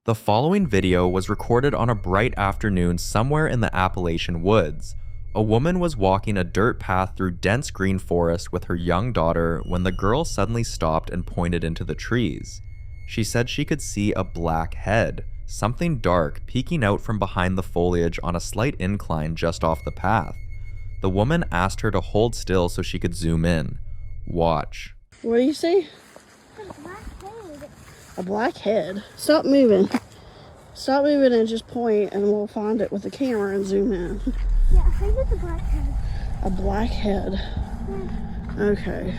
The following video was recorded on a bright afternoon somewhere in the Appalachian woods. A woman was walking a dirt path through dense green forest with her young daughter when the girl suddenly stopped and pointed into the trees. She said she could see a black head, something dark peeking out from behind the foliage on a slight incline just off the path. The woman asked her to hold still so she could zoom in. Watch. What do you see? A black head. A black head. Stop moving. Stop moving and just point and we'll find it with the camera and zoom in. Yeah, I think it's a black head. A black head. Yeah. Okay.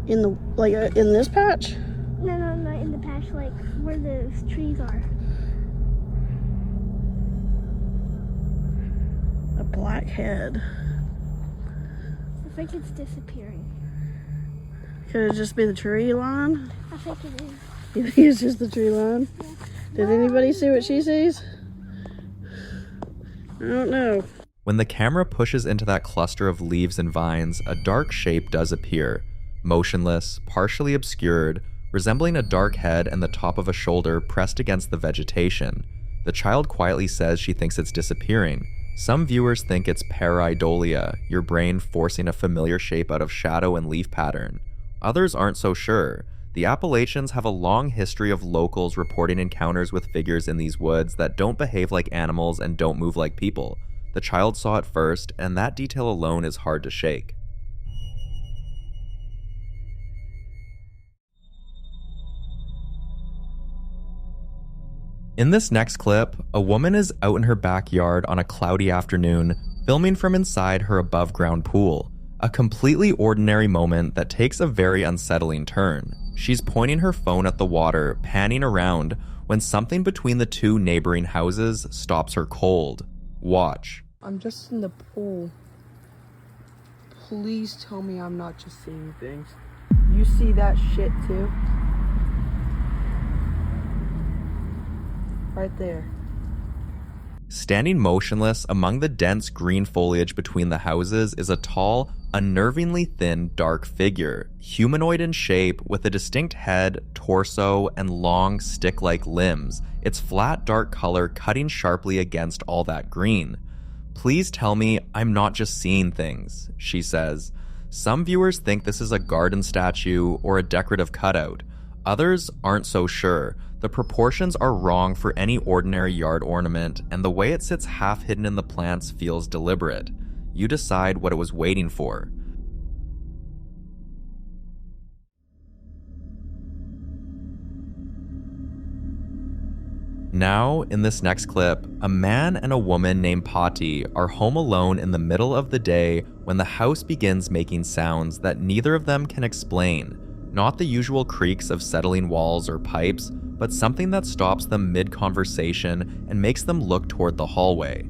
In the, in this patch? No, not in the patch, like where the trees are. A black head. I think it's disappearing. Could it just be the tree line? I think it is. You think it's just the tree line? Yeah. Did anybody see what she sees? I don't know. When the camera pushes into that cluster of leaves and vines, a dark shape does appear. Motionless, partially obscured, resembling a dark head and the top of a shoulder pressed against the vegetation. The child quietly says she thinks it's disappearing. Some viewers think it's pareidolia, your brain forcing a familiar shape out of shadow and leaf pattern. Others aren't so sure. The Appalachians have a long history of locals reporting encounters with figures in these woods that don't behave like animals and don't move like people. The child saw it first, and that detail alone is hard to shake. In this next clip, a woman is out in her backyard on a cloudy afternoon, filming from inside her above-ground pool. A completely ordinary moment that takes a very unsettling turn. She's pointing her phone at the water, panning around, when something between the two neighboring houses stops her cold. Watch. I'm just in the pool. Please tell me I'm not just seeing things. You see that shit too? Right there. Standing motionless among the dense green foliage between the houses is a tall, unnervingly thin, dark figure, humanoid in shape with a distinct head, torso, and long, stick-like limbs, its flat, dark color cutting sharply against all that green. "Please tell me I'm not just seeing things," she says. Some viewers think this is a garden statue or a decorative cutout. Others aren't so sure. The proportions are wrong for any ordinary yard ornament, and the way it sits half hidden in the plants feels deliberate. You decide what it was waiting for. Now, in this next clip, a man and a woman named Patty are home alone in the middle of the day when the house begins making sounds that neither of them can explain. Not the usual creaks of settling walls or pipes, but something that stops them mid-conversation and makes them look toward the hallway.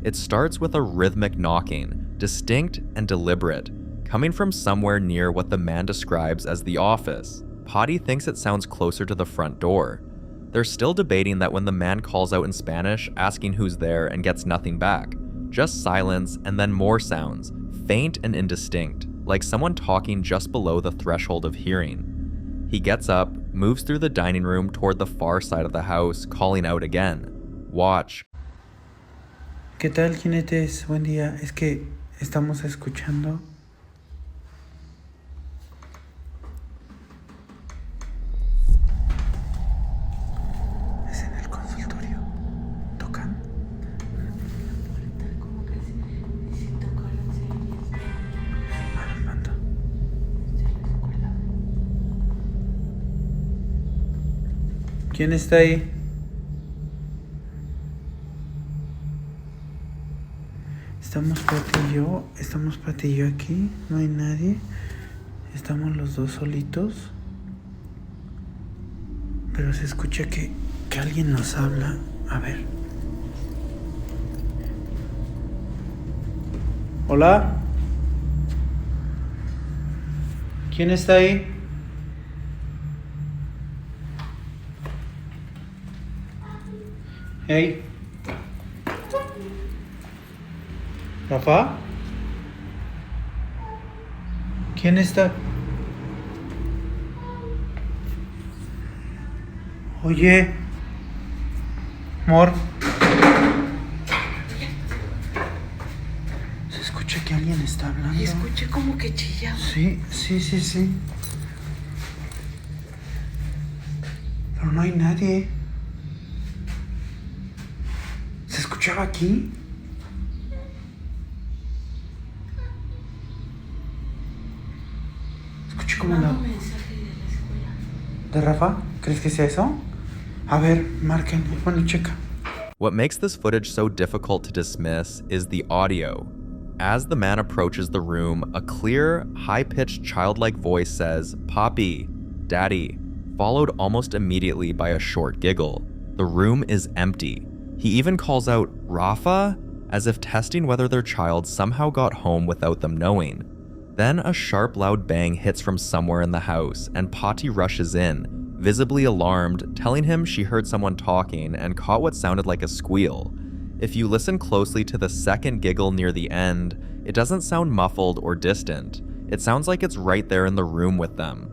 It starts with a rhythmic knocking, distinct and deliberate, coming from somewhere near what the man describes as the office. Patty thinks it sounds closer to the front door. They're still debating that when the man calls out in Spanish, asking who's there, and gets nothing back. Just silence and then more sounds, faint and indistinct, like someone talking just below the threshold of hearing. He gets up, moves through the dining room toward the far side of the house, calling out again. Watch. ¿Qué tal, jinetes? Buen día. Es que estamos escuchando. Es en el consultorio. ¿Tocan? Como que si tocaron series. A los mando. ¿Quién está ahí? Estamos Pati y yo aquí, no hay nadie, estamos los dos solitos, pero se escucha que alguien nos habla, a ver. ¿Hola? ¿Quién está ahí? Hey. ¿Rafa? ¿Quién está? Oye, Amor. Se escucha que alguien está hablando. Y escuché como que chilla. Sí. Pero no hay nadie. ¿Se escuchaba aquí? Escuché como la... mensaje de la escuela. ¿De Rafa? ¿Crees que sea eso? A ver, marquen. Bueno, checa. What makes this footage so difficult to dismiss is the audio. As the man approaches the room, a clear, high-pitched childlike voice says, "Poppy, Daddy," followed almost immediately by a short giggle. The room is empty. He even calls out, "Rafa?" as if testing whether their child somehow got home without them knowing. Then a sharp, loud bang hits from somewhere in the house, and Potty rushes in, visibly alarmed, telling him she heard someone talking and caught what sounded like a squeal. If you listen closely to the second giggle near the end, it doesn't sound muffled or distant. It sounds like it's right there in the room with them.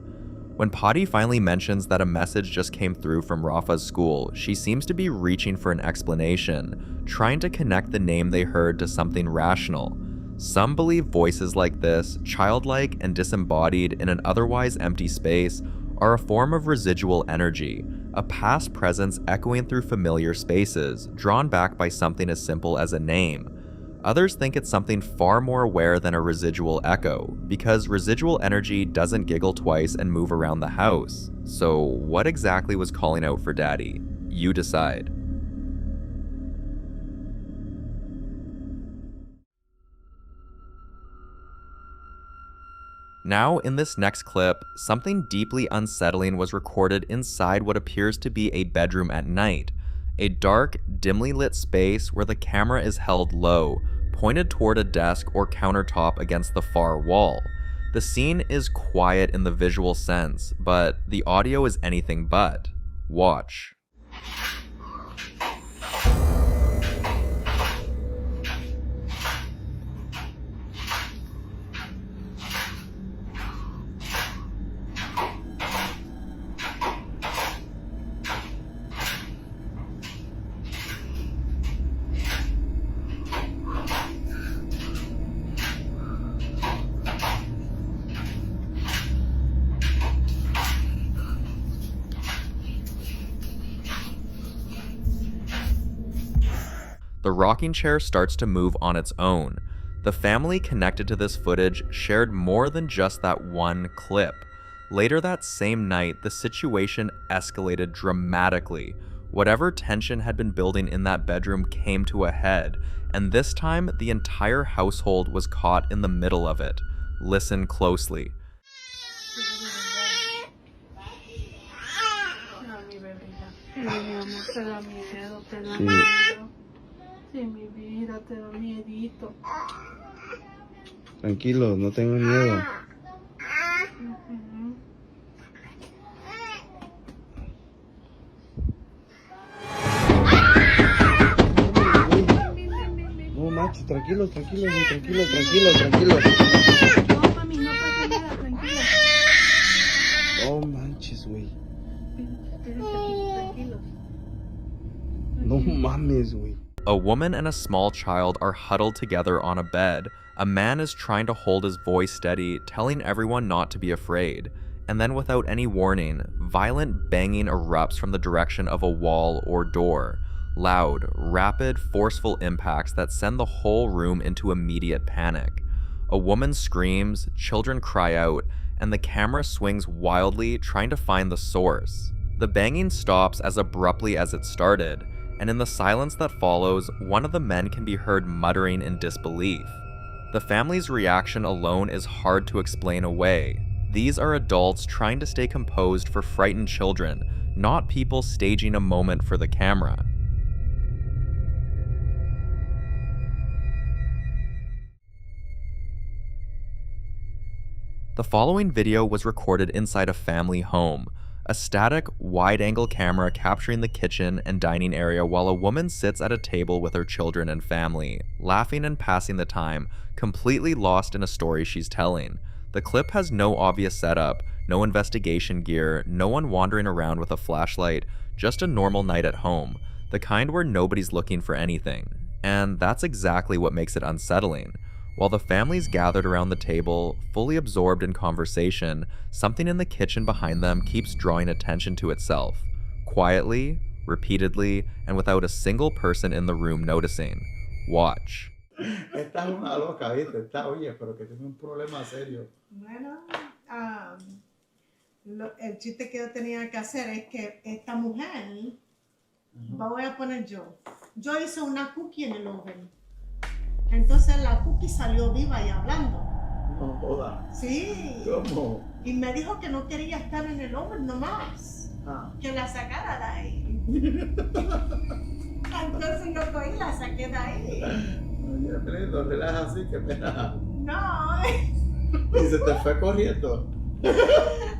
When Potty finally mentions that a message just came through from Rafa's school, she seems to be reaching for an explanation, trying to connect the name they heard to something rational. Some believe voices like this, childlike and disembodied in an otherwise empty space, are a form of residual energy, a past presence echoing through familiar spaces, drawn back by something as simple as a name. Others think it's something far more aware than a residual echo, because residual energy doesn't giggle twice and move around the house. So what exactly was calling out for Daddy? You decide. Now, in this next clip, something deeply unsettling was recorded inside what appears to be a bedroom at night. A dark, dimly lit space where the camera is held low, pointed toward a desk or countertop against the far wall. The scene is quiet in the visual sense, but the audio is anything but. Watch. The rocking chair starts to move on its own. The family connected to this footage shared more than just that one clip. Later that same night, the situation escalated dramatically. Whatever tension had been building in that bedroom came to a head, and this time the entire household was caught in the middle of it. Listen closely. Sí, mi vida, te da miedito. Tranquilo, no tengo miedo. No, macho, tranquilo. No, mami, no pasa nada, tranquilo. No manches, güey. Tranquilos. No mames, güey. A woman and a small child are huddled together on a bed. A man is trying to hold his voice steady, telling everyone not to be afraid. And then without any warning, violent banging erupts from the direction of a wall or door. Loud, rapid, forceful impacts that send the whole room into immediate panic. A woman screams, children cry out, and the camera swings wildly, trying to find the source. The banging stops as abruptly as it started, and in the silence that follows, one of the men can be heard muttering in disbelief. The family's reaction alone is hard to explain away. These are adults trying to stay composed for frightened children, not people staging a moment for the camera. The following video was recorded inside a family home. A static, wide-angle camera capturing the kitchen and dining area while a woman sits at a table with her children and family, laughing and passing the time, completely lost in a story she's telling. The clip has no obvious setup, no investigation gear, no one wandering around with a flashlight, just a normal night at home. the kind where nobody's looking for anything. And that's exactly what makes it unsettling. While the families gathered around the table, fully absorbed in conversation, something in the kitchen behind them keeps drawing attention to itself. Quietly, repeatedly, and without a single person in the room noticing. Watch. Esta es una loca, ¿viste? Está, oye, pero que tiene un problema serio. Bueno, el chiste que yo tenía que hacer es que esta mujer, voy a poner yo hice una cookie en el oven. Entonces la cookie salió viva y hablando. No joda. Sí. ¿Cómo? Y me dijo que no quería estar en el oven nomás. Que la sacara de ahí. Entonces yo cogí y la saqué de ahí. Oye, lindo, relaja así, que pena. No. Y se te fue corriendo.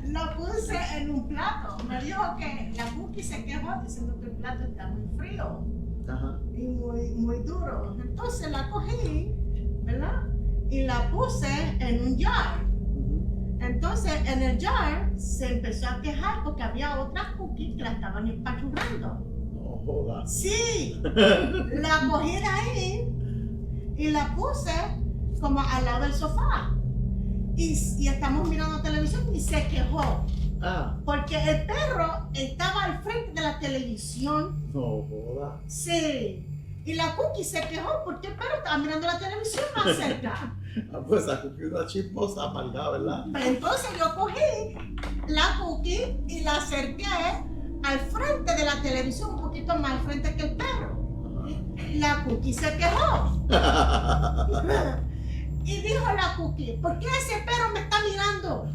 Lo puse en un plato. Me dijo que la cookie se quejó diciendo que el plato está muy frío. Ajá. Y muy duro. Entonces la cogí, ¿verdad? Y la puse en un jar. Entonces en el jar se empezó a quejar porque había otras cookies que la estaban espachurrando. No jodas. Sí. La cogí de ahí y la puse como al lado del sofá. Y estamos mirando televisión y se quejó. Porque el perro estaba al frente de la televisión. No joda. Sí. Y la cookie se quejó porque el perro estaba mirando la televisión más cerca. Pues la cookie es una chismosa amargada, ¿verdad? Entonces yo cogí la cookie y la acerqué al frente de la televisión, un poquito más al frente que el perro. La cookie se quejó. Y dijo la cookie, ¿por qué ese perro me está mirando?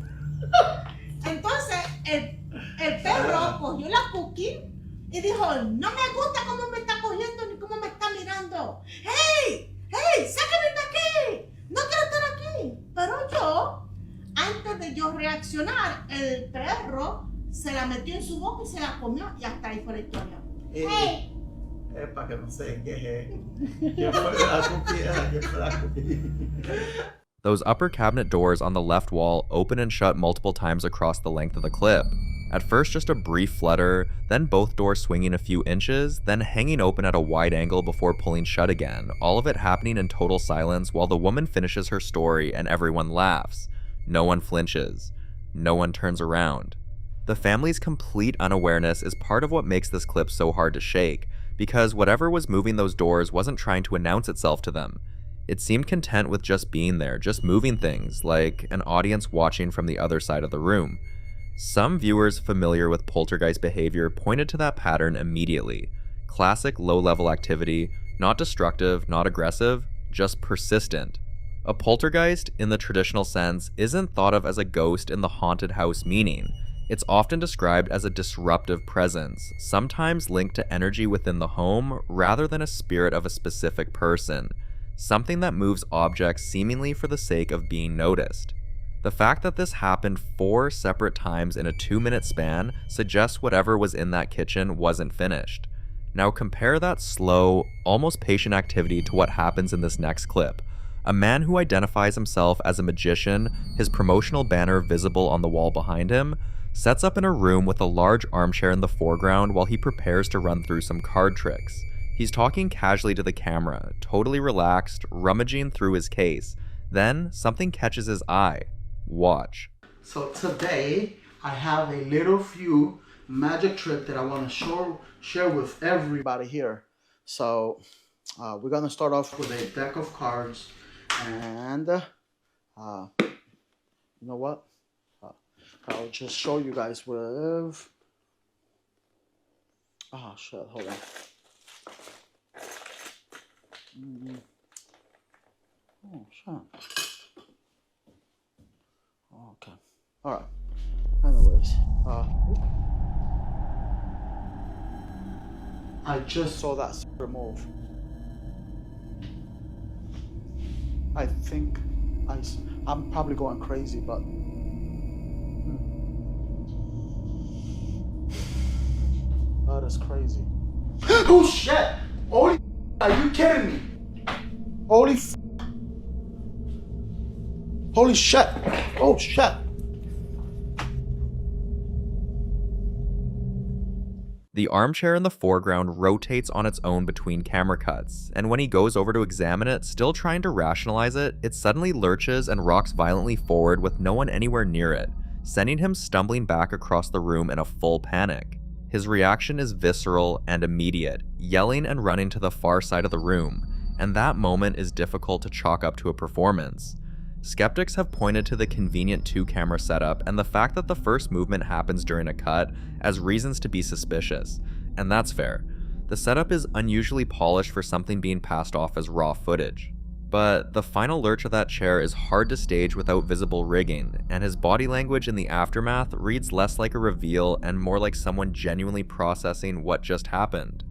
Entonces el perro cogió la cookie y dijo, no me gusta cómo me está cogiendo ni cómo me está mirando. ¡Hey! ¡Sácame de aquí! ¡No quiero estar aquí! Pero yo, antes de yo reaccionar, el perro se la metió en su boca y se la comió y hasta ahí fue la historia. ¡Hey! Es para que no se queje. ¿Quién fue la cookie? ¿Quién fue la cookie? Those upper cabinet doors on the left wall open and shut multiple times across the length of the clip. At first just a brief flutter, then both doors swinging a few inches, then hanging open at a wide angle before pulling shut again, all of it happening in total silence while the woman finishes her story and everyone laughs. No one flinches. No one turns around. The family's complete unawareness is part of what makes this clip so hard to shake, because whatever was moving those doors wasn't trying to announce itself to them. It seemed content with just being there, just moving things, like an audience watching from the other side of the room. Some viewers familiar with poltergeist behavior pointed to that pattern immediately. Classic low-level activity, not destructive, not aggressive, just persistent. A poltergeist, in the traditional sense, isn't thought of as a ghost in the haunted house meaning. It's often described as a disruptive presence, sometimes linked to energy within the home rather than a spirit of a specific person. Something that moves objects seemingly for the sake of being noticed. The fact that this happened 4 separate times in a 2-minute span suggests whatever was in that kitchen wasn't finished. Now compare that slow, almost patient activity to what happens in this next clip. A man who identifies himself as a magician, his promotional banner visible on the wall behind him, sets up in a room with a large armchair in the foreground while he prepares to run through some card tricks. He's talking casually to the camera, totally relaxed, rummaging through his case. Then, something catches his eye. Watch. So today, I have a little few magic trick that I want to share with everybody here. So, we're going to start off with a deck of cards. And, you know what? I'll just show you guys with... Oh, shit, hold on. Oh, shit. Okay. Alright. Anyways, I just saw that move. I think I'm probably going crazy, but that is crazy. Oh shit! Holy, are you kidding me? Holy shit! Oh shit! The armchair in the foreground rotates on its own between camera cuts, and when he goes over to examine it, still trying to rationalize it, it suddenly lurches and rocks violently forward with no one anywhere near it, sending him stumbling back across the room in a full panic. His reaction is visceral and immediate, yelling and running to the far side of the room, and that moment is difficult to chalk up to a performance. Skeptics have pointed to the convenient 2-camera setup and the fact that the first movement happens during a cut as reasons to be suspicious, and that's fair. The setup is unusually polished for something being passed off as raw footage. But the final lurch of that chair is hard to stage without visible rigging, and his body language in the aftermath reads less like a reveal and more like someone genuinely processing what just happened.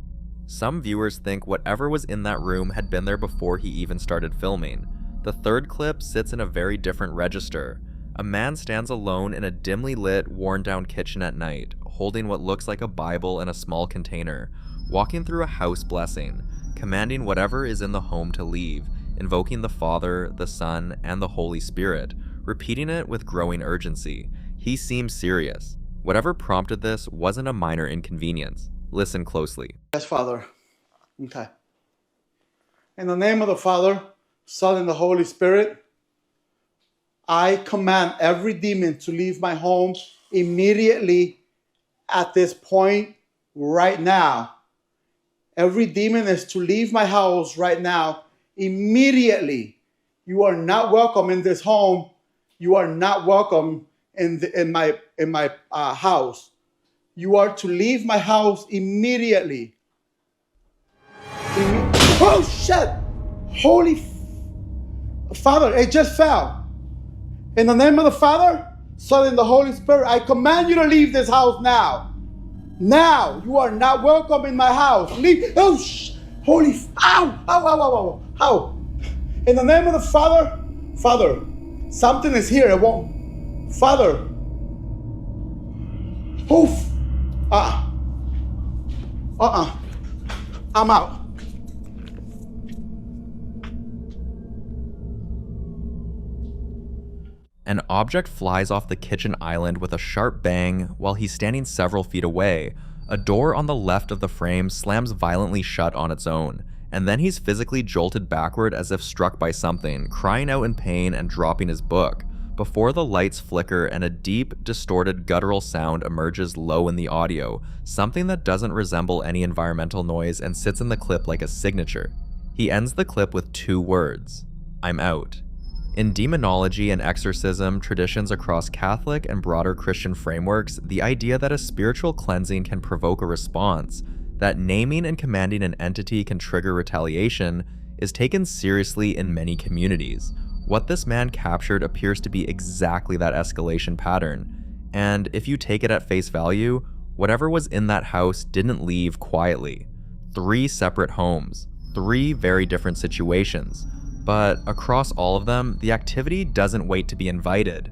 Some viewers think whatever was in that room had been there before he even started filming. The third clip sits in a very different register. A man stands alone in a dimly lit, worn-down kitchen at night, holding what looks like a Bible in a small container, walking through a house blessing, commanding whatever is in the home to leave, invoking the Father, the Son, and the Holy Spirit, repeating it with growing urgency. He seems serious. Whatever prompted this wasn't a minor inconvenience. Listen closely. Yes, Father. Okay. In the name of the Father, Son, and the Holy Spirit, I command every demon to leave my home immediately at this point right now. Every demon is to leave my house right now immediately. You are not welcome in this home. You are not welcome in my house. You are to leave my house immediately. Oh shit! Holy Father, it just fell. In the name of the Father, Son, and the Holy Spirit, I command you to leave this house now. Now, you are not welcome in my house. Leave. Oh, holy. Ow, ow, ow, ow, ow, ow. In the name of the Father, Father, something is here. It won't. Father. Oof. I'm out. An object flies off the kitchen island with a sharp bang while he's standing several feet away. A door on the left of the frame slams violently shut on its own, and then he's physically jolted backward as if struck by something, crying out in pain and dropping his book, before the lights flicker and a deep, distorted guttural sound emerges low in the audio, something that doesn't resemble any environmental noise and sits in the clip like a signature. He ends the clip with 2 words: "I'm out." In demonology and exorcism traditions across Catholic and broader Christian frameworks, the idea that a spiritual cleansing can provoke a response, that naming and commanding an entity can trigger retaliation, is taken seriously in many communities. What this man captured appears to be exactly that escalation pattern, and if you take it at face value, whatever was in that house didn't leave quietly. 3 separate homes, 3 very different situations. But across all of them, the activity doesn't wait to be invited.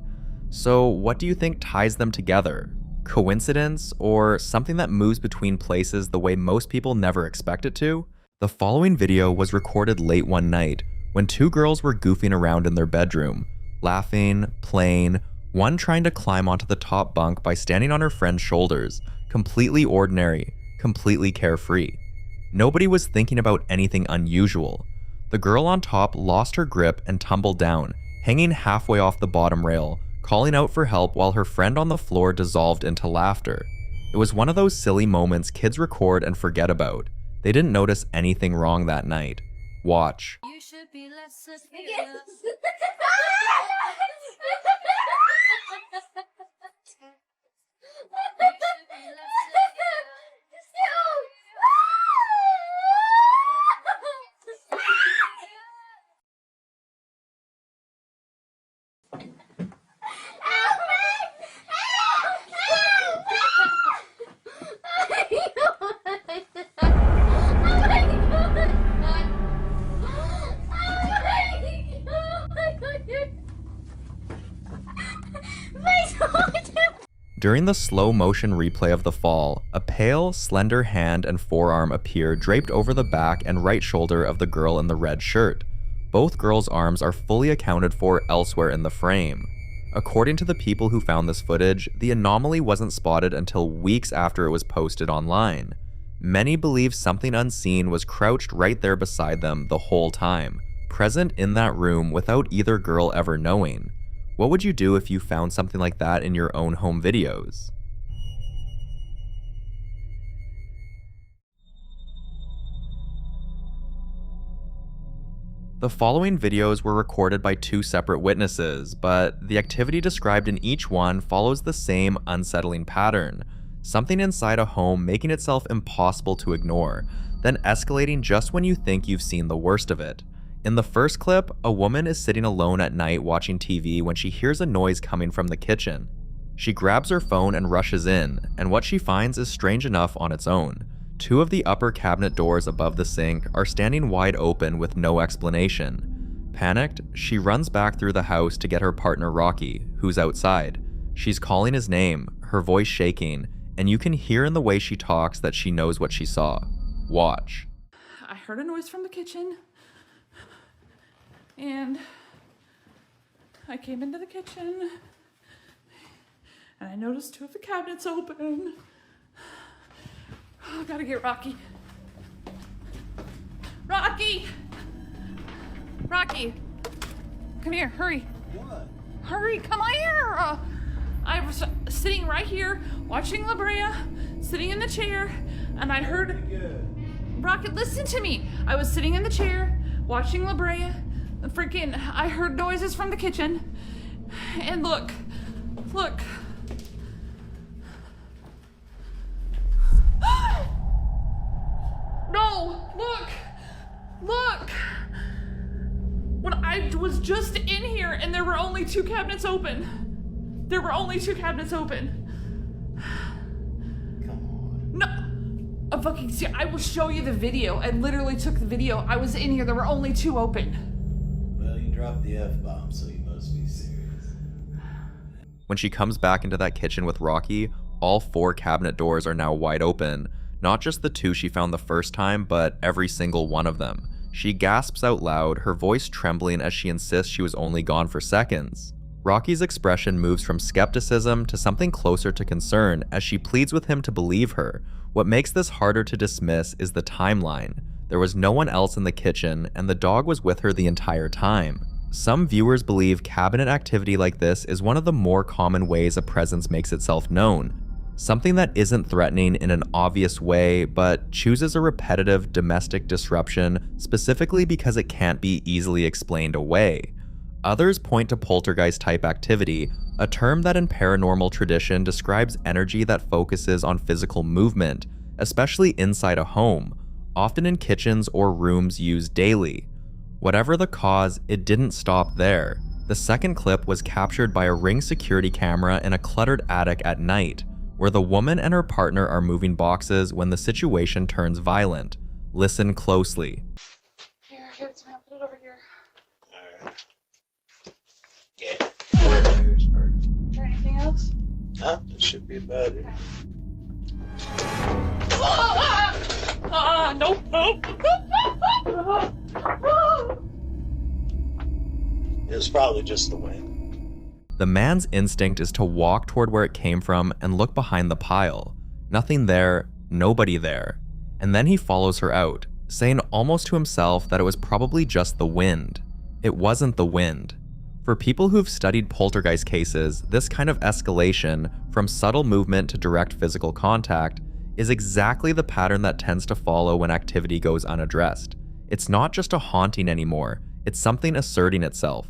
So what do you think ties them together? Coincidence, or something that moves between places the way most people never expect it to? The following video was recorded late one night when 2 girls were goofing around in their bedroom, laughing, playing, one trying to climb onto the top bunk by standing on her friend's shoulders, completely ordinary, completely carefree. Nobody was thinking about anything unusual. The girl on top lost her grip and tumbled down, hanging halfway off the bottom rail, calling out for help while her friend on the floor dissolved into laughter. It was one of those silly moments kids record and forget about. They didn't notice anything wrong that night. Watch. You should be less During the slow motion replay of the fall, a pale, slender hand and forearm appear draped over the back and right shoulder of the girl in the red shirt. Both girls' arms are fully accounted for elsewhere in the frame. According to the people who found this footage, the anomaly wasn't spotted until weeks after it was posted online. Many believe something unseen was crouched right there beside them the whole time, present in that room without either girl ever knowing. What would you do if you found something like that in your own home videos? The following videos were recorded by 2 separate witnesses, but the activity described in each one follows the same unsettling pattern. Something inside a home making itself impossible to ignore, then escalating just when you think you've seen the worst of it. In the first clip, a woman is sitting alone at night watching TV when she hears a noise coming from the kitchen. She grabs her phone and rushes in, and what she finds is strange enough on its own. 2 of the upper cabinet doors above the sink are standing wide open with no explanation. Panicked, she runs back through the house to get her partner Rocky, who's outside. She's calling his name, her voice shaking, and you can hear in the way she talks that she knows what she saw. Watch. I heard a noise from the kitchen, and I came into the kitchen, and I noticed 2 of the cabinets open. Oh, I gotta get Rocky. Rocky! Rocky! Come here, hurry. What? Hurry, come here! I was sitting right here, watching La Brea, sitting in the chair, and I heard... Rocky, listen to me! I was sitting in the chair, watching La Brea, I heard noises from the kitchen, and look. No, look. When I was just in here and there were only 2 cabinets open. Come on. No. Fucking see, I will show you the video. I literally took the video. I was in here. There were only 2 open. Well, you dropped the F-bomb, so you must be serious. When she comes back into that kitchen with Rocky, all 4 cabinet doors are now wide open. Not just the 2 she found the first time, but every single one of them. She gasps out loud, her voice trembling as she insists she was only gone for seconds. Rocky's expression moves from skepticism to something closer to concern as she pleads with him to believe her. What makes this harder to dismiss is the timeline. There was no one else in the kitchen, and the dog was with her the entire time. Some viewers believe cabinet activity like this is one of the more common ways a presence makes itself known. Something that isn't threatening in an obvious way, but chooses a repetitive domestic disruption specifically because it can't be easily explained away. Others point to poltergeist-type activity, a term that in paranormal tradition describes energy that focuses on physical movement, especially inside a home, often in kitchens or rooms used daily. Whatever the cause, it didn't stop there. The second clip was captured by a Ring security camera in a cluttered attic at night, where the woman and her partner are moving boxes when the situation turns violent. Listen closely. Here, give it to me. I'll put it over here. Alright. Yeah. Is there anything else? Huh? That should be about it. Nope. It was probably just the wind. The man's instinct is to walk toward where it came from and look behind the pile. Nothing there, nobody there. And then he follows her out, saying almost to himself that it was probably just the wind. It wasn't the wind. For people who've studied poltergeist cases, this kind of escalation, from subtle movement to direct physical contact, is exactly the pattern that tends to follow when activity goes unaddressed. It's not just a haunting anymore, it's something asserting itself.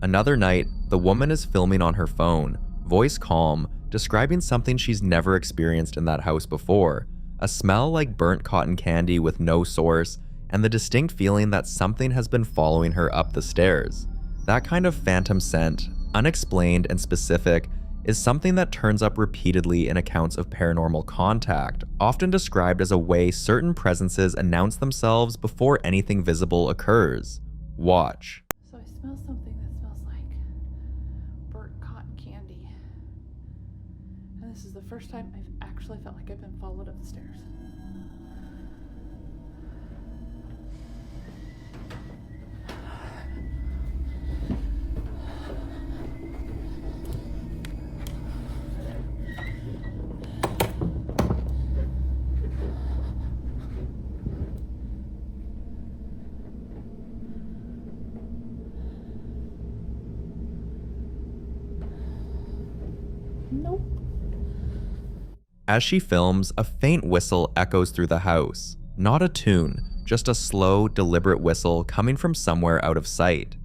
Another night, the woman is filming on her phone, voice calm, describing something she's never experienced in that house before, a smell like burnt cotton candy with no source, and the distinct feeling that something has been following her up the stairs. That kind of phantom scent, unexplained and specific, is something that turns up repeatedly in accounts of paranormal contact, often described as a way certain presences announce themselves before anything visible occurs. Watch. So I smell something that smells like burnt cotton candy. And this is the first time I've actually felt like I've been followed up the stairs. As she films, a faint whistle echoes through the house. Not a tune, just a slow, deliberate whistle coming from somewhere out of sight.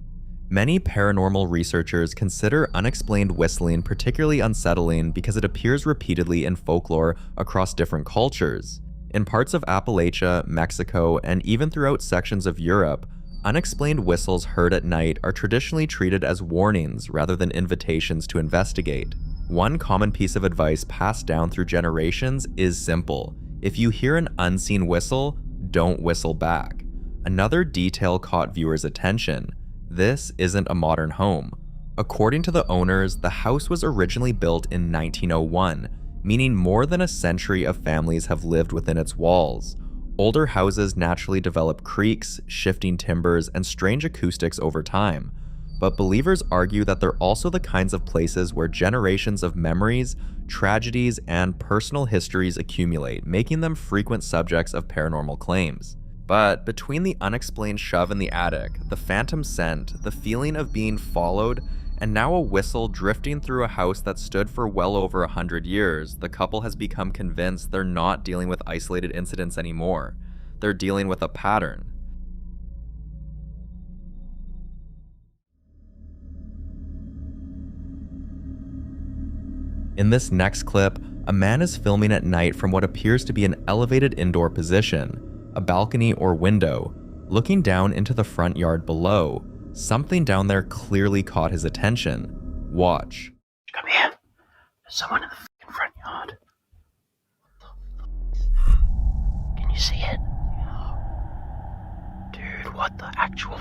Many paranormal researchers consider unexplained whistling particularly unsettling because it appears repeatedly in folklore across different cultures. In parts of Appalachia, Mexico, and even throughout sections of Europe, unexplained whistles heard at night are traditionally treated as warnings rather than invitations to investigate. One common piece of advice passed down through generations is simple. If you hear an unseen whistle, don't whistle back. Another detail caught viewers' attention. This isn't a modern home. According to the owners, the house was originally built in 1901, meaning more than a century of families have lived within its walls. Older houses naturally develop creaks, shifting timbers, and strange acoustics over time. But believers argue that they're also the kinds of places where generations of memories, tragedies, and personal histories accumulate, making them frequent subjects of paranormal claims. But between the unexplained shove in the attic, the phantom scent, the feeling of being followed, and now a whistle drifting through a house that stood for well over 100 years, the couple has become convinced they're not dealing with isolated incidents anymore. They're dealing with a pattern. In this next clip, a man is filming at night from what appears to be an elevated indoor position, a balcony or window. Looking down into the front yard below, something down there clearly caught his attention. Watch. Come here. There's someone in the fucking front yard. Can you see it? Dude, what the actual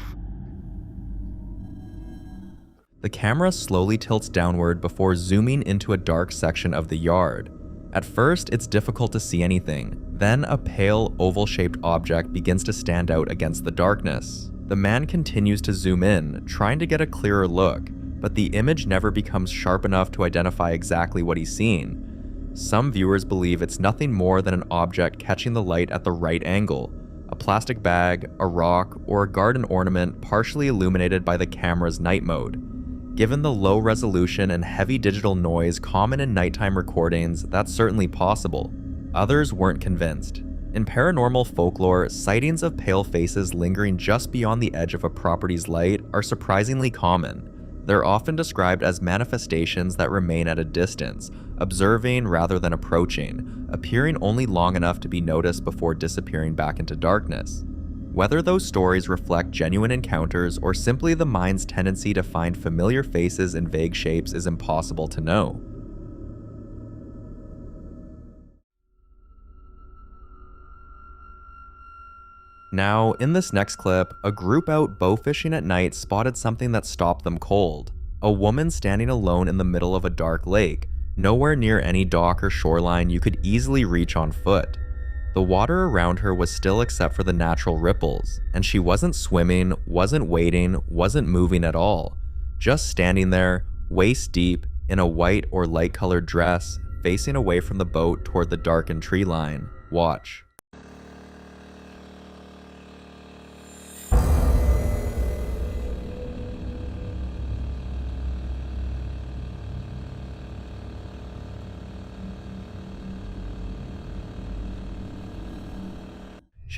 The camera slowly tilts downward before zooming into a dark section of the yard. At first, it's difficult to see anything. Then a pale, oval-shaped object begins to stand out against the darkness. The man continues to zoom in, trying to get a clearer look, but the image never becomes sharp enough to identify exactly what he's seeing. Some viewers believe it's nothing more than an object catching the light at the right angle, a plastic bag, a rock, or a garden ornament partially illuminated by the camera's night mode. Given the low resolution and heavy digital noise common in nighttime recordings, that's certainly possible. Others weren't convinced. In paranormal folklore, sightings of pale faces lingering just beyond the edge of a property's light are surprisingly common. They're often described as manifestations that remain at a distance, observing rather than approaching, appearing only long enough to be noticed before disappearing back into darkness. Whether those stories reflect genuine encounters or simply the mind's tendency to find familiar faces in vague shapes is impossible to know. Now, in this next clip, a group out bow fishing at night spotted something that stopped them cold. A woman standing alone in the middle of a dark lake, nowhere near any dock or shoreline you could easily reach on foot. The water around her was still except for the natural ripples, and she wasn't swimming, wasn't wading, wasn't moving at all. Just standing there, waist deep, in a white or light-colored dress, facing away from the boat toward the darkened tree line. Watch.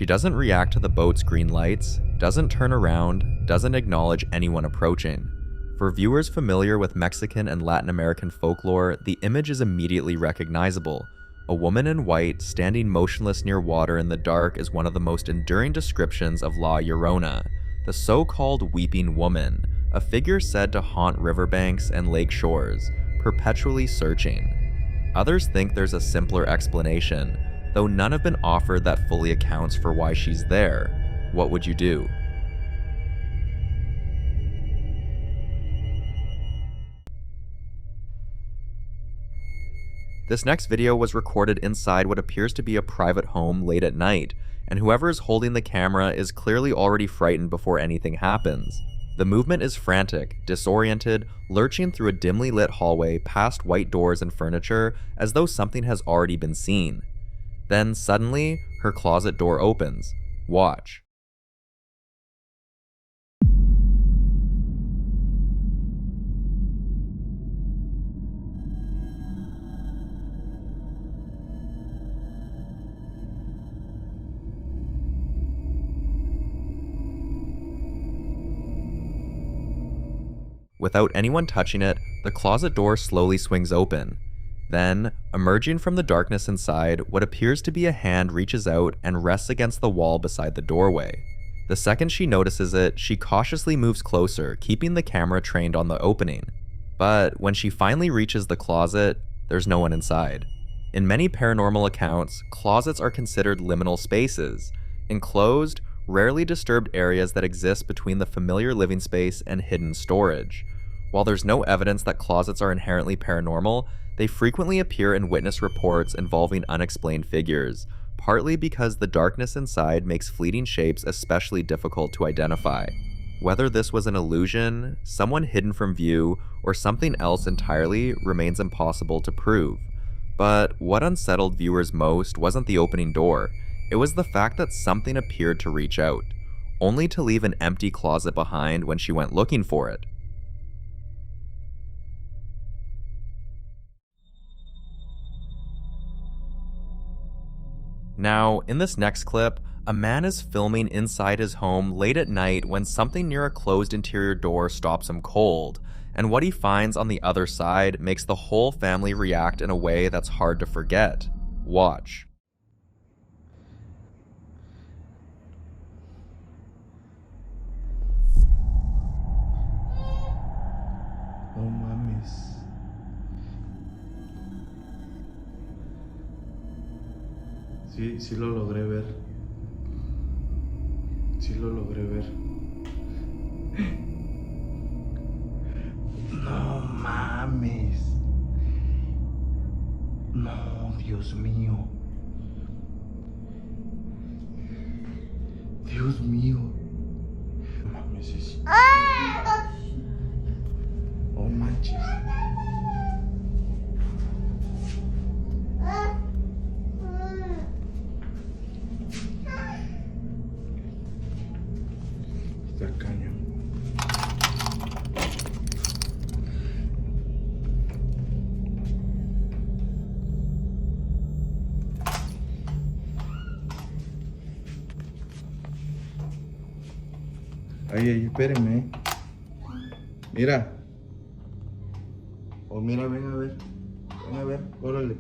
She doesn't react to the boat's green lights, doesn't turn around, doesn't acknowledge anyone approaching. For viewers familiar with Mexican and Latin American folklore, the image is immediately recognizable. A woman in white standing motionless near water in the dark is one of the most enduring descriptions of La Llorona, the so-called weeping woman, a figure said to haunt riverbanks and lake shores, perpetually searching. Others think there's a simpler explanation, though none have been offered that fully accounts for why she's there. What would you do? This next video was recorded inside what appears to be a private home late at night, and whoever is holding the camera is clearly already frightened before anything happens. The movement is frantic, disoriented, lurching through a dimly lit hallway past white doors and furniture as though something has already been seen. Then suddenly, her closet door opens. Watch. Without anyone touching it, the closet door slowly swings open. Then, emerging from the darkness inside, what appears to be a hand reaches out and rests against the wall beside the doorway. The second she notices it, she cautiously moves closer, keeping the camera trained on the opening. But when she finally reaches the closet, there's no one inside. In many paranormal accounts, closets are considered liminal spaces, enclosed, rarely disturbed areas that exist between the familiar living space and hidden storage. While there's no evidence that closets are inherently paranormal, they frequently appear in witness reports involving unexplained figures, partly because the darkness inside makes fleeting shapes especially difficult to identify. Whether this was an illusion, someone hidden from view, or something else entirely remains impossible to prove. But what unsettled viewers most wasn't the opening door, it was the fact that something appeared to reach out, only to leave an empty closet behind when she went looking for it. Now, in this next clip, a man is filming inside his home late at night when something near a closed interior door stops him cold, and what he finds on the other side makes the whole family react in a way that's hard to forget. Watch. No mames. Sí lo logré ver. Sí lo logré ver. No mames. No, Dios mío. Dios mío. No mames, es... Oh manches. Está cañón. Ay, espérenme. Mira. Oh, mira, ven a ver. Ven a ver, órale.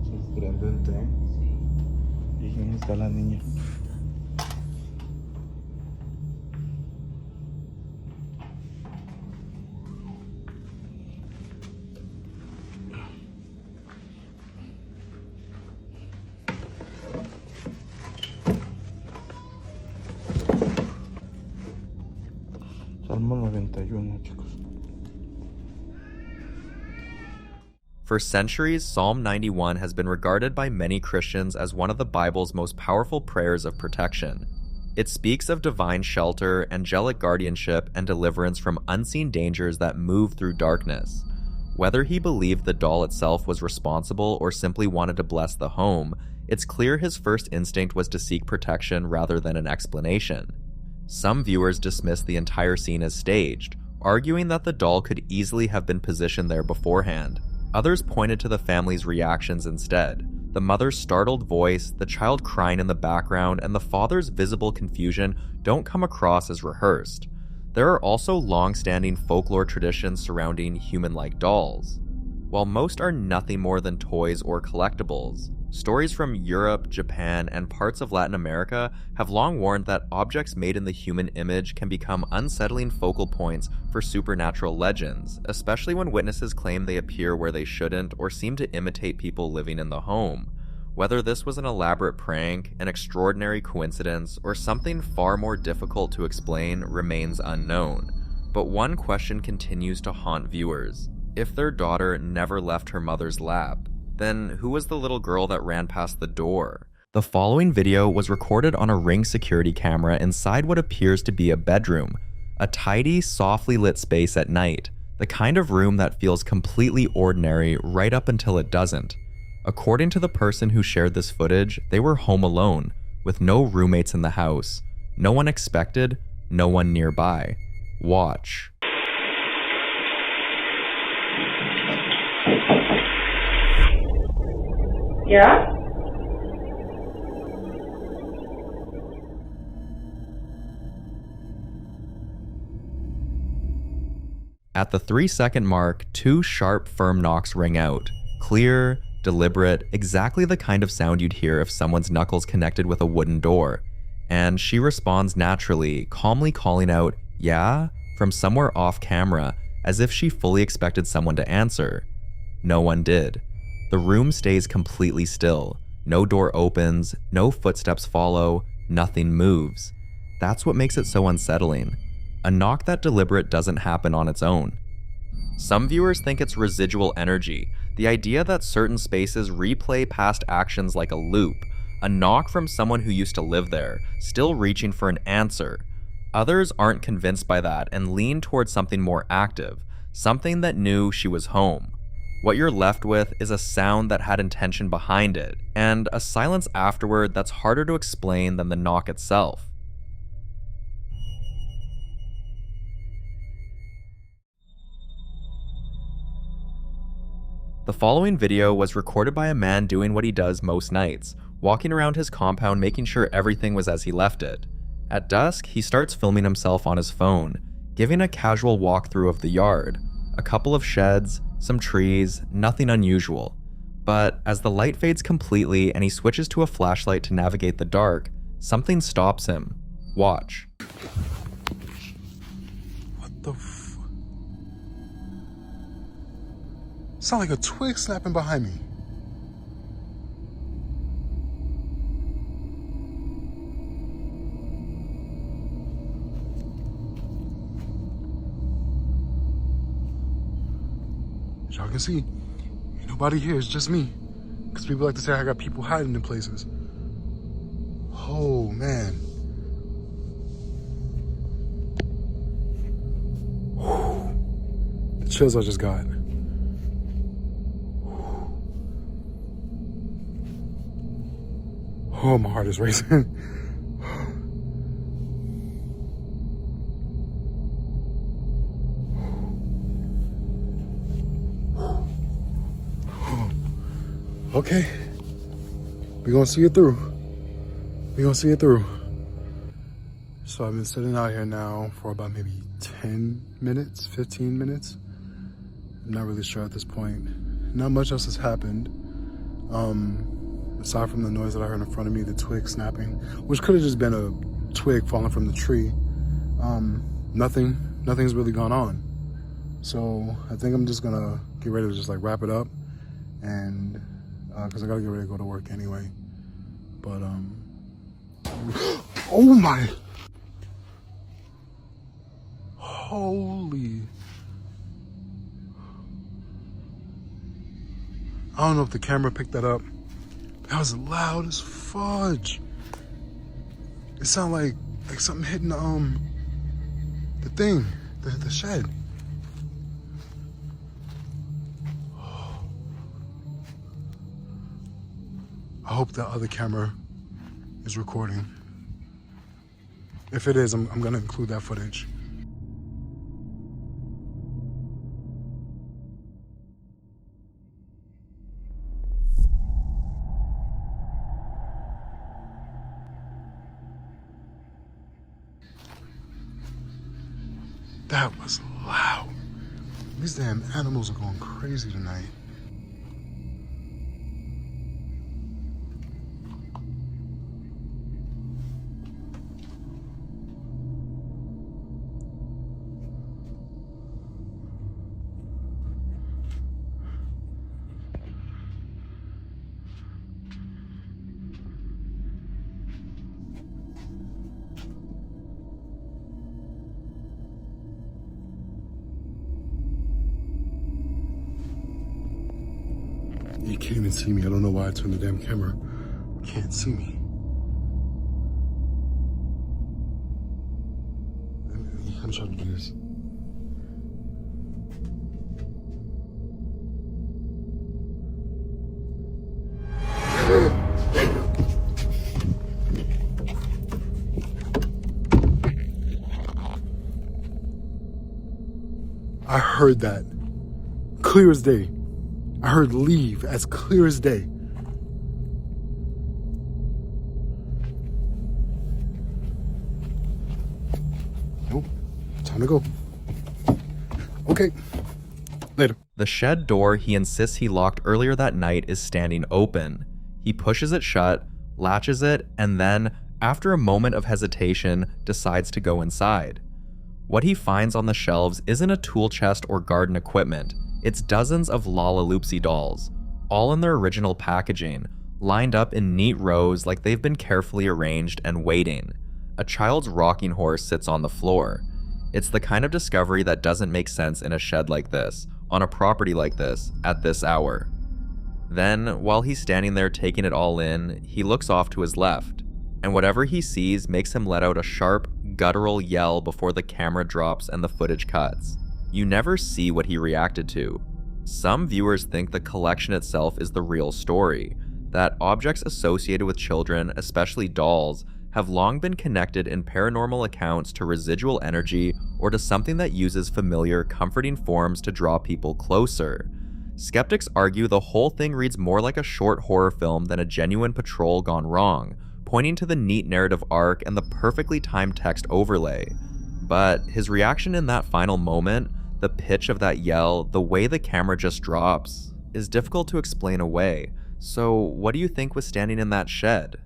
Sorprendente, ¿eh? ¿Y quién está la niña? Salmo 91, chicos. For centuries, Psalm 91 has been regarded by many Christians as one of the Bible's most powerful prayers of protection. It speaks of divine shelter, angelic guardianship, and deliverance from unseen dangers that move through darkness. Whether he believed the doll itself was responsible or simply wanted to bless the home, it's clear his first instinct was to seek protection rather than an explanation. Some viewers dismissed the entire scene as staged, arguing that the doll could easily have been positioned there beforehand. Others pointed to the family's reactions instead. The mother's startled voice, the child crying in the background, and the father's visible confusion don't come across as rehearsed. There are also long-standing folklore traditions surrounding human-like dolls. While most are nothing more than toys or collectibles, stories from Europe, Japan, and parts of Latin America have long warned that objects made in the human image can become unsettling focal points for supernatural legends, especially when witnesses claim they appear where they shouldn't or seem to imitate people living in the home. Whether this was an elaborate prank, an extraordinary coincidence, or something far more difficult to explain remains unknown. But one question continues to haunt viewers. If their daughter never left her mother's lap, then who was the little girl that ran past the door? The following video was recorded on a Ring security camera inside what appears to be a bedroom, a tidy, softly lit space at night, the kind of room that feels completely ordinary right up until it doesn't. According to the person who shared this footage, they were home alone, with no roommates in the house, no one expected, no one nearby. Watch. Yeah? At the 3-second mark, 2 sharp, firm knocks ring out. Clear, deliberate, exactly the kind of sound you'd hear if someone's knuckles connected with a wooden door. And she responds naturally, calmly calling out, "Yeah?" from somewhere off camera, as if she fully expected someone to answer. No one did. The room stays completely still. No door opens, no footsteps follow, nothing moves. That's what makes it so unsettling. A knock that deliberate doesn't happen on its own. Some viewers think it's residual energy, the idea that certain spaces replay past actions like a loop, a knock from someone who used to live there, still reaching for an answer. Others aren't convinced by that and lean towards something more active, something that knew she was home. What you're left with is a sound that had intention behind it, and a silence afterward that's harder to explain than the knock itself. The following video was recorded by a man doing what he does most nights, walking around his compound making sure everything was as he left it. At dusk, he starts filming himself on his phone, giving a casual walkthrough of the yard. A couple of sheds, some trees, nothing unusual. But as the light fades completely and he switches to a flashlight to navigate the dark, something stops him. Watch. What the f... Sound like a twig snapping behind me. As y'all can see, ain't nobody here, it's just me. Because people like to say I got people hiding in places. Oh, man. The chills I just got. Oh, my heart is racing. Okay, we're gonna see it through. We're gonna see it through. So I've been sitting out here now for about maybe 10 minutes, 15 minutes. I'm not really sure at this point. Not much else has happened. Aside from the noise that I heard in front of me, the twig snapping, which could have just been a twig falling from the tree. Nothing's really gone on. So I think I'm just gonna get ready to just like wrap it up, and because I gotta get ready to go to work anyway. But oh my, holy, I don't know if the camera picked that up. That was loud as fudge. It sounded like something hitting the thing, the shed. I hope the other camera is recording. If it is, I'm gonna include that footage. That was loud. These damn animals are going crazy tonight. You can't even see me. I don't know why I turned the damn camera. You can't see me. I'm trying to do this. I heard that clear as day. I heard leave as clear as day. Nope, time to go. Okay. Later. The shed door he insists he locked earlier that night is standing open. He pushes it shut, latches it, and then, after a moment of hesitation, decides to go inside. What he finds on the shelves isn't a tool chest or garden equipment. It's dozens of Lalaloopsy dolls, all in their original packaging, lined up in neat rows like they've been carefully arranged and waiting. A child's rocking horse sits on the floor. It's the kind of discovery that doesn't make sense in a shed like this, on a property like this, at this hour. Then, while he's standing there taking it all in, he looks off to his left, and whatever he sees makes him let out a sharp, guttural yell before the camera drops and the footage cuts. You never see what he reacted to. Some viewers think the collection itself is the real story, that objects associated with children, especially dolls, have long been connected in paranormal accounts to residual energy or to something that uses familiar, comforting forms to draw people closer. Skeptics argue the whole thing reads more like a short horror film than a genuine patrol gone wrong, pointing to the neat narrative arc and the perfectly timed text overlay. But his reaction in that final moment, the pitch of that yell, the way the camera just drops, is difficult to explain away. So what do you think was standing in that shed?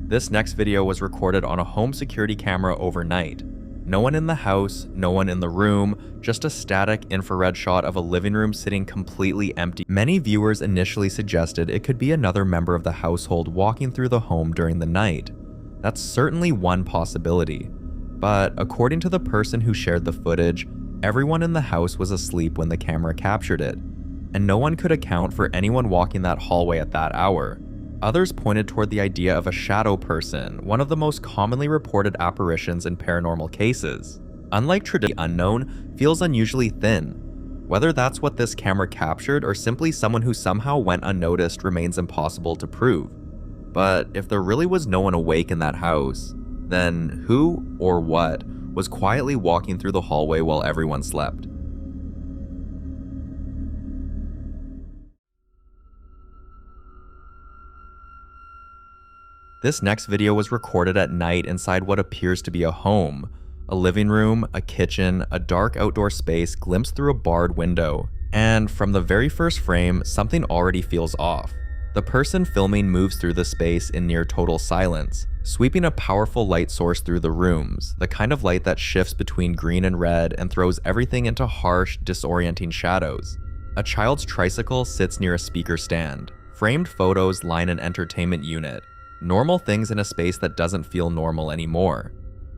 This next video was recorded on a home security camera overnight. No one in the house, no one in the room, just a static infrared shot of a living room sitting completely empty. Many viewers initially suggested it could be another member of the household walking through the home during the night. That's certainly one possibility. But according to the person who shared the footage, everyone in the house was asleep when the camera captured it, and no one could account for anyone walking that hallway at that hour. Others pointed toward the idea of a shadow person, one of the most commonly reported apparitions in paranormal cases. Unlike traditional, unknown feels unusually thin. Whether that's what this camera captured or simply someone who somehow went unnoticed remains impossible to prove. But if there really was no one awake in that house, then who or what was quietly walking through the hallway while everyone slept? This next video was recorded at night inside what appears to be a home. A living room, a kitchen, a dark outdoor space glimpsed through a barred window. And from the very first frame, something already feels off. The person filming moves through the space in near total silence, sweeping a powerful light source through the rooms, the kind of light that shifts between green and red and throws everything into harsh, disorienting shadows. A child's tricycle sits near a speaker stand. Framed photos line an entertainment unit. Normal things in a space that doesn't feel normal anymore.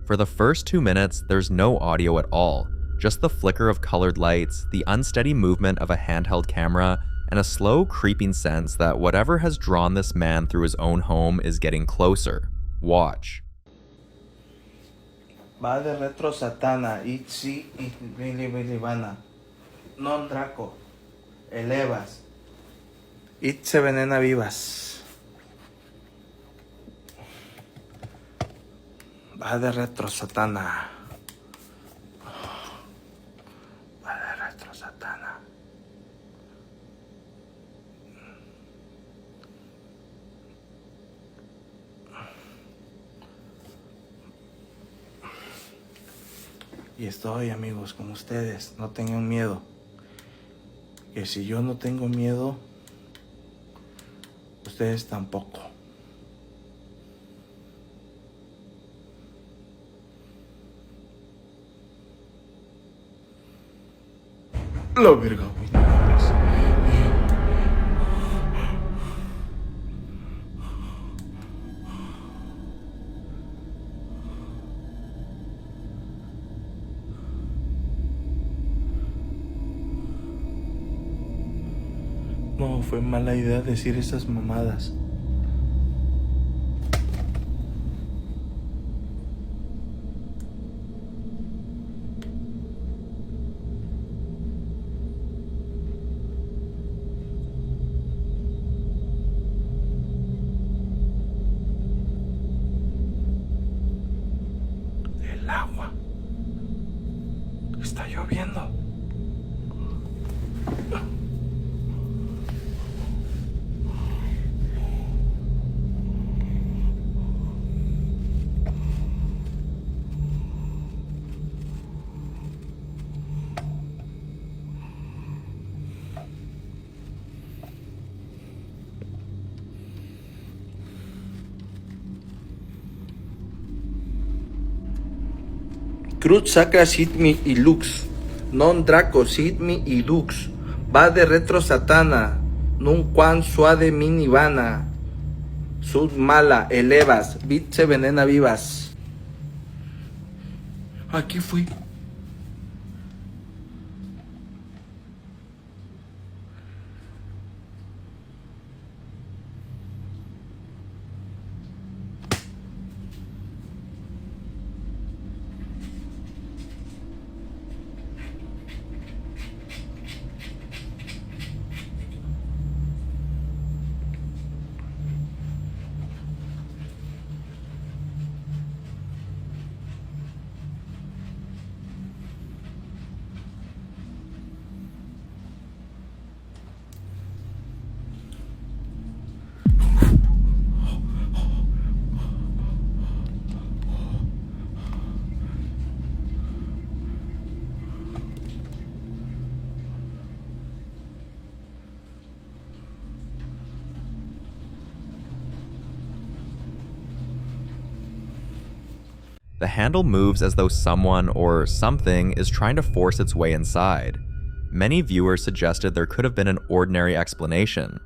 For the first 2 minutes, there's no audio at all, just the flicker of colored lights, the unsteady movement of a handheld camera, and a slow, creeping sense that whatever has drawn this man through his own home is getting closer. Watch. Va de retro satana, itzi, vana. Non draco, elevas. Itse venena vivas. Va de retro satana. Va de retro satana. Y estoy, amigos, con ustedes. No tengan miedo. Que si yo no tengo miedo, ustedes tampoco. Lo Virgo. No, fue mala idea decir esas mamadas. El agua. Está lloviendo. Cruz sacra sit mi y lux, non draco sit mi y dux, va de retro satana, nun quan suade mini vana, sud mala, elevas, bit se venena vivas. Aquí fui. The handle moves as though someone or something is trying to force its way inside. Many viewers suggested there could have been an ordinary explanation.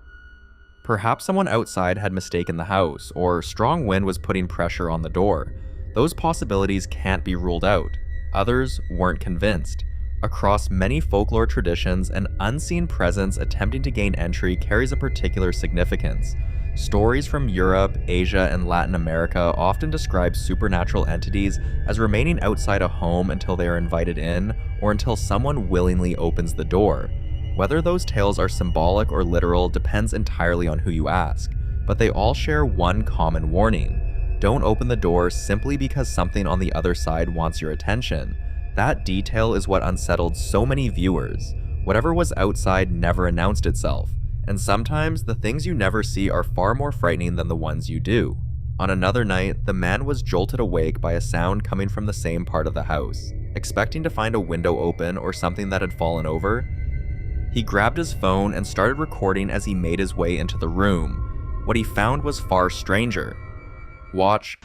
Perhaps someone outside had mistaken the house, or strong wind was putting pressure on the door. Those possibilities can't be ruled out. Others weren't convinced. Across many folklore traditions, an unseen presence attempting to gain entry carries a particular significance. Stories from Europe, Asia, and Latin America often describe supernatural entities as remaining outside a home until they are invited in, or until someone willingly opens the door. Whether those tales are symbolic or literal depends entirely on who you ask, but they all share one common warning. Don't open the door simply because something on the other side wants your attention. That detail is what unsettled so many viewers. Whatever was outside never announced itself. And sometimes, the things you never see are far more frightening than the ones you do. On another night, the man was jolted awake by a sound coming from the same part of the house. Expecting to find a window open or something that had fallen over, he grabbed his phone and started recording as he made his way into the room. What he found was far stranger. Watch.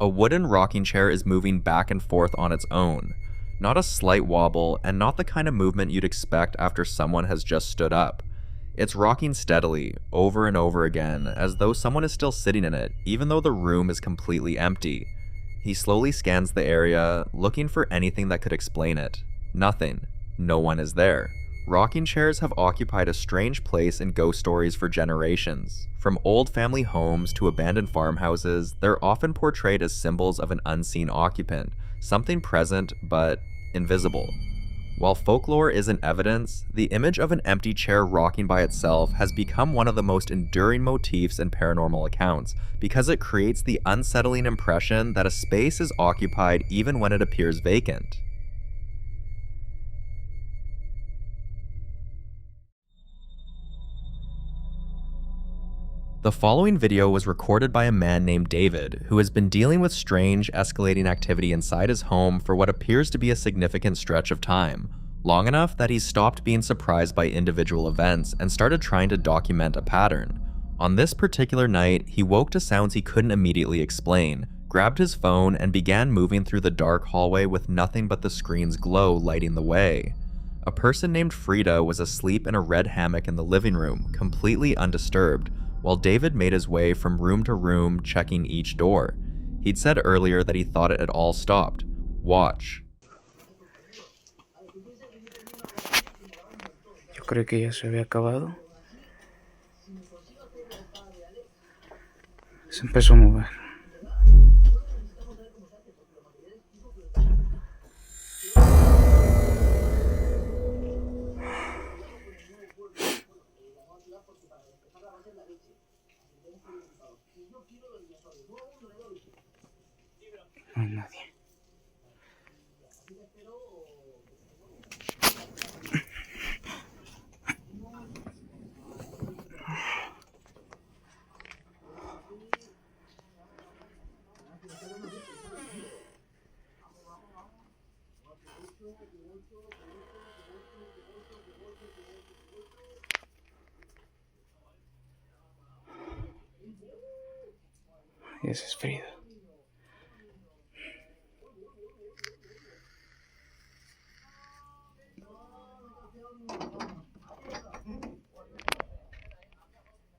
A wooden rocking chair is moving back and forth on its own. Not a slight wobble, and not the kind of movement you'd expect after someone has just stood up. It's rocking steadily, over and over again, as though someone is still sitting in it, even though the room is completely empty. He slowly scans the area, looking for anything that could explain it. Nothing. No one is there. Rocking chairs have occupied a strange place in ghost stories for generations. From old family homes to abandoned farmhouses, they're often portrayed as symbols of an unseen occupant, something present but invisible. While folklore isn't evidence, the image of an empty chair rocking by itself has become one of the most enduring motifs in paranormal accounts because it creates the unsettling impression that a space is occupied even when it appears vacant. The following video was recorded by a man named David, who has been dealing with strange, escalating activity inside his home for what appears to be a significant stretch of time, long enough that he's stopped being surprised by individual events and started trying to document a pattern. On this particular night, he woke to sounds he couldn't immediately explain, grabbed his phone, and began moving through the dark hallway with nothing but the screen's glow lighting the way. A person named Frida was asleep in a red hammock in the living room, completely undisturbed, while David made his way from room to room checking each door. He'd said earlier that he thought it had all stopped. Watch. Yo creo que ya se había acabado. Se empezó a mover. No hay nadie. Y esa es Frida.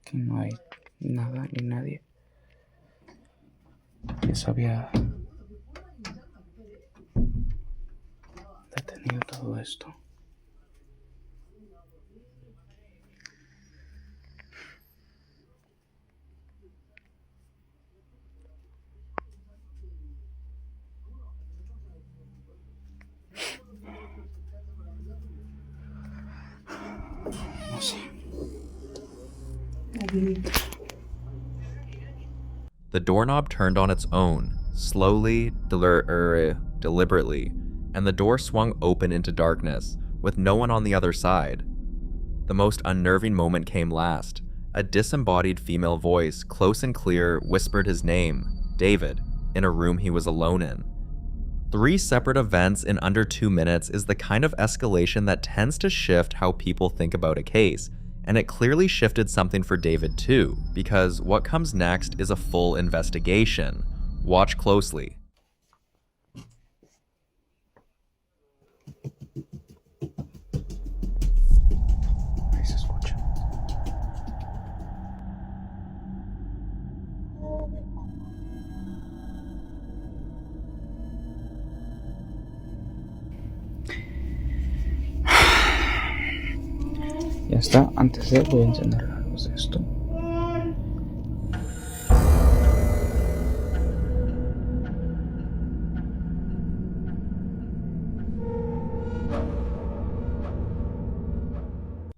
Aquí no hay nada ni nadie. Ya se había detenido todo esto. No sé. The doorknob turned on its own, slowly, deliberately, and the door swung open into darkness, with no one on the other side. The most unnerving moment came last. A disembodied female voice, close and clear, whispered his name, David, in a room he was alone in. 3 separate events in under 2 minutes is the kind of escalation that tends to shift how people think about a case, and it clearly shifted something for David too, because what comes next is a full investigation. Watch closely. Ahí se escucha. Ya está, antes de voy a encender la luz de esto.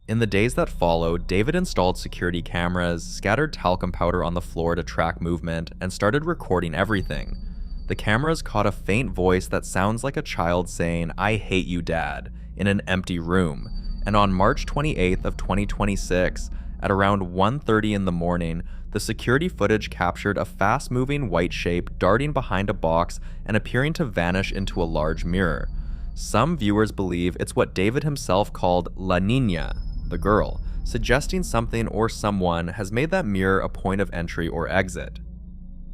In the days that followed, David installed security cameras, scattered talcum powder on the floor to track movement, and started recording everything. The cameras caught a faint voice that sounds like a child saying, "I hate you, Dad," in an empty room. And on March 28th of 2026, at around 1:30 in the morning, the security footage captured a fast-moving white shape darting behind a box and appearing to vanish into a large mirror. Some viewers believe it's what David himself called La Niña, the girl, suggesting something or someone has made that mirror a point of entry or exit.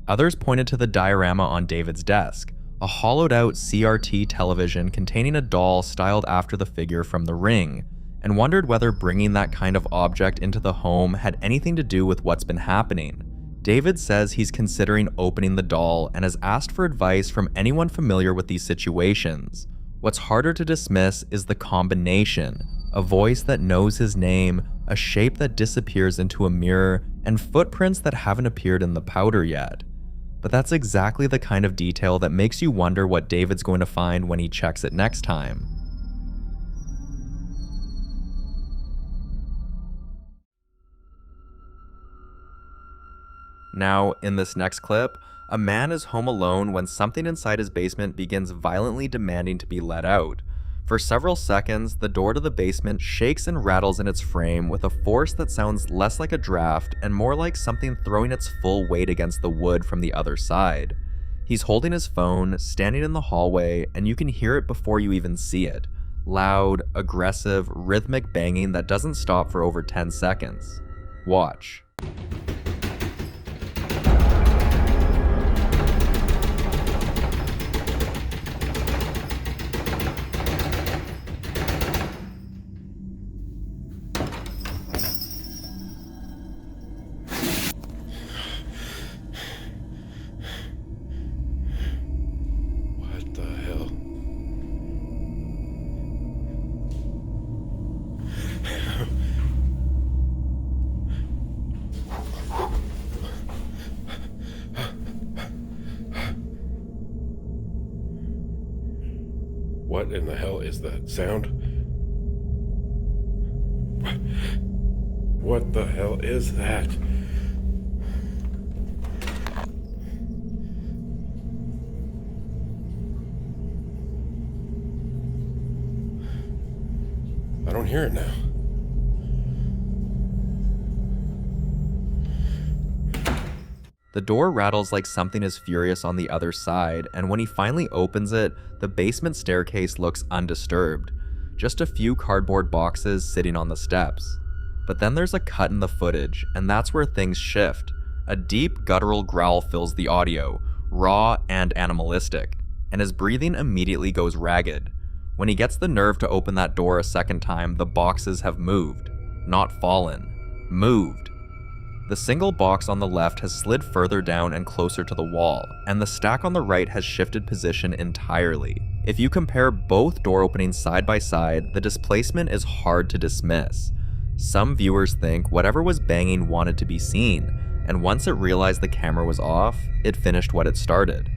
Others pointed to the diorama on David's desk, a hollowed-out CRT television containing a doll styled after the figure from The Ring, and wondered whether bringing that kind of object into the home had anything to do with what's been happening. David says he's considering opening the doll and has asked for advice from anyone familiar with these situations. What's harder to dismiss is the combination: a voice that knows his name, a shape that disappears into a mirror, and footprints that haven't appeared in the powder yet. But that's exactly the kind of detail that makes you wonder what David's going to find when he checks it next time. Now, in this next clip, a man is home alone when something inside his basement begins violently demanding to be let out. For several seconds, the door to the basement shakes and rattles in its frame with a force that sounds less like a draft and more like something throwing its full weight against the wood from the other side. He's holding his phone, standing in the hallway, and you can hear it before you even see it. Loud, aggressive, rhythmic banging that doesn't stop for over 10 seconds. Watch. What the hell? What in the hell is that sound? What the hell is that? I don't hear it now. The door rattles like something is furious on the other side, and when he finally opens it, the basement staircase looks undisturbed. Just a few cardboard boxes sitting on the steps. But then there's a cut in the footage, and that's where things shift. A deep guttural growl fills the audio, raw and animalistic, and his breathing immediately goes ragged. When he gets the nerve to open that door a second time, the boxes have moved. Not fallen. Moved. The single box on the left has slid further down and closer to the wall, and the stack on the right has shifted position entirely. If you compare both door openings side by side, the displacement is hard to dismiss. Some viewers think whatever was banging wanted to be seen, and once it realized the camera was off, it finished what it started.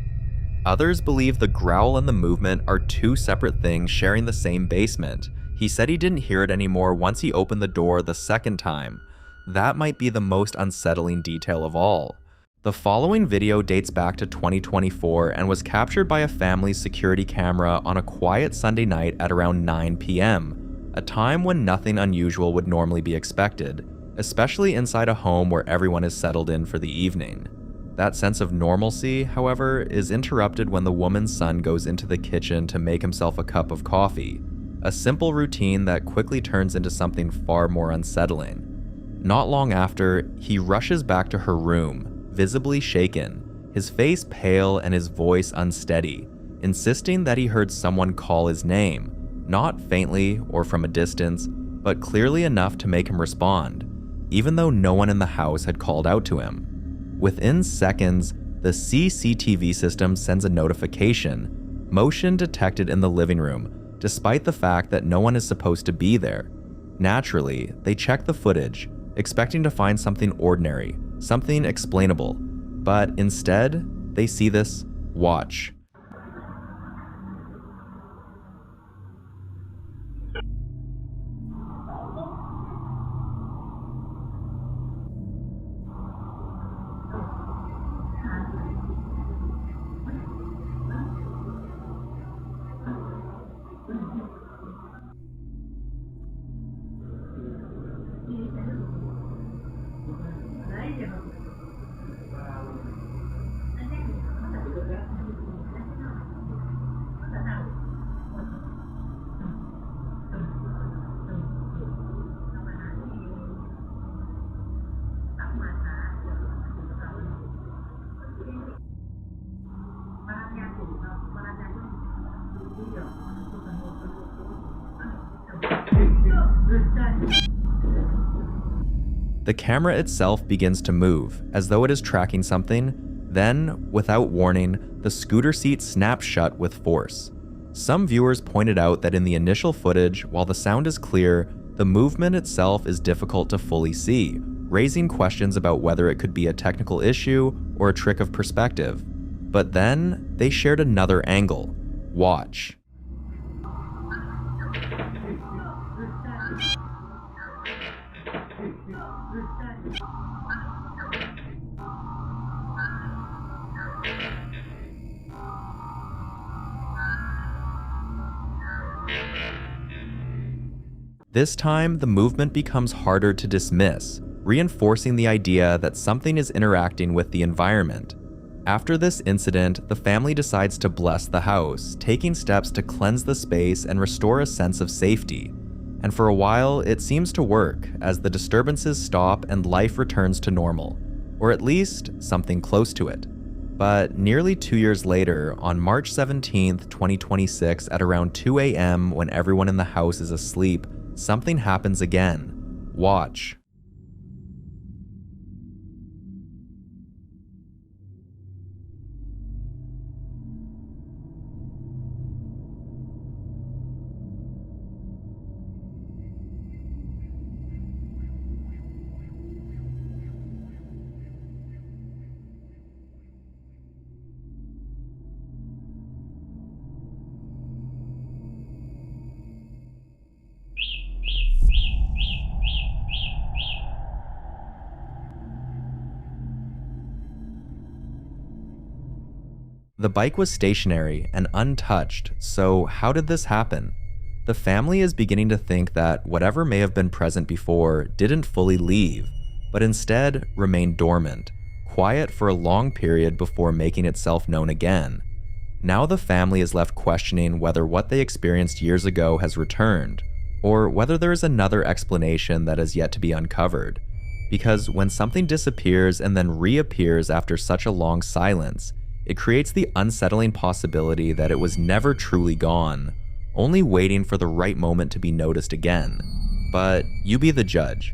Others believe the growl and the movement are two separate things sharing the same basement. He said he didn't hear it anymore once he opened the door the second time. That might be the most unsettling detail of all. The following video dates back to 2024 and was captured by a family's security camera on a quiet Sunday night at around 9 p.m., a time when nothing unusual would normally be expected, especially inside a home where everyone is settled in for the evening. That sense of normalcy, however, is interrupted when the woman's son goes into the kitchen to make himself a cup of coffee, a simple routine that quickly turns into something far more unsettling. Not long after, he rushes back to her room, visibly shaken, his face pale and his voice unsteady, insisting that he heard someone call his name, not faintly or from a distance, but clearly enough to make him respond, even though no one in the house had called out to him. Within seconds, the CCTV system sends a notification, motion detected in the living room, despite the fact that no one is supposed to be there. Naturally, they check the footage, expecting to find something ordinary, something explainable, but instead, they see this. Watch. The camera itself begins to move, as though it is tracking something. Then, without warning, the scooter seat snaps shut with force. Some viewers pointed out that in the initial footage, while the sound is clear, the movement itself is difficult to fully see, raising questions about whether it could be a technical issue or a trick of perspective. But then, they shared another angle. Watch. This time, the movement becomes harder to dismiss, reinforcing the idea that something is interacting with the environment. After this incident, the family decides to bless the house, taking steps to cleanse the space and restore a sense of safety. And for a while, it seems to work, as the disturbances stop and life returns to normal, or at least something close to it. But nearly 2 years later, on March 17th, 2026, at around 2 a.m. when everyone in the house is asleep, something happens again. Watch. The bike was stationary and untouched, so how did this happen? The family is beginning to think that whatever may have been present before didn't fully leave, but instead remained dormant, quiet for a long period before making itself known again. Now the family is left questioning whether what they experienced years ago has returned, or whether there is another explanation that is yet to be uncovered. Because when something disappears and then reappears after such a long silence, it creates the unsettling possibility that it was never truly gone, only waiting for the right moment to be noticed again. But you be the judge.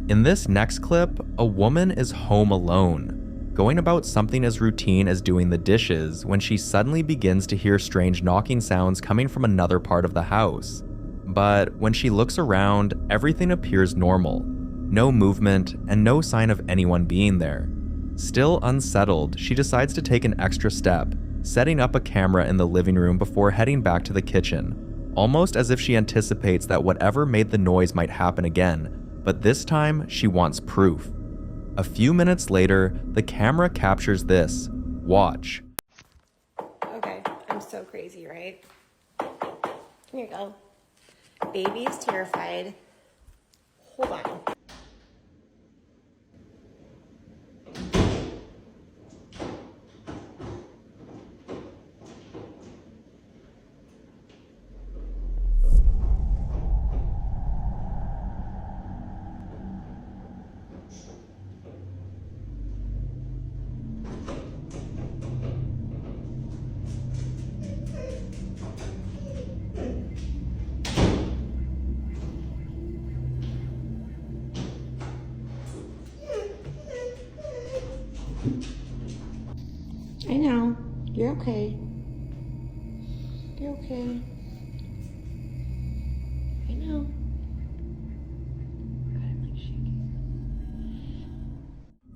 In this next clip, a woman is home alone, going about something as routine as doing the dishes when she suddenly begins to hear strange knocking sounds coming from another part of the house. But when she looks around, everything appears normal. No movement and no sign of anyone being there. Still unsettled, she decides to take an extra step, setting up a camera in the living room before heading back to the kitchen, almost as if she anticipates that whatever made the noise might happen again, but this time she wants proof. A few minutes later, the camera captures this. Watch. Okay, I'm so crazy, right? Here you go. Baby is terrified. Hold on. I know. You're okay. You're okay. I know.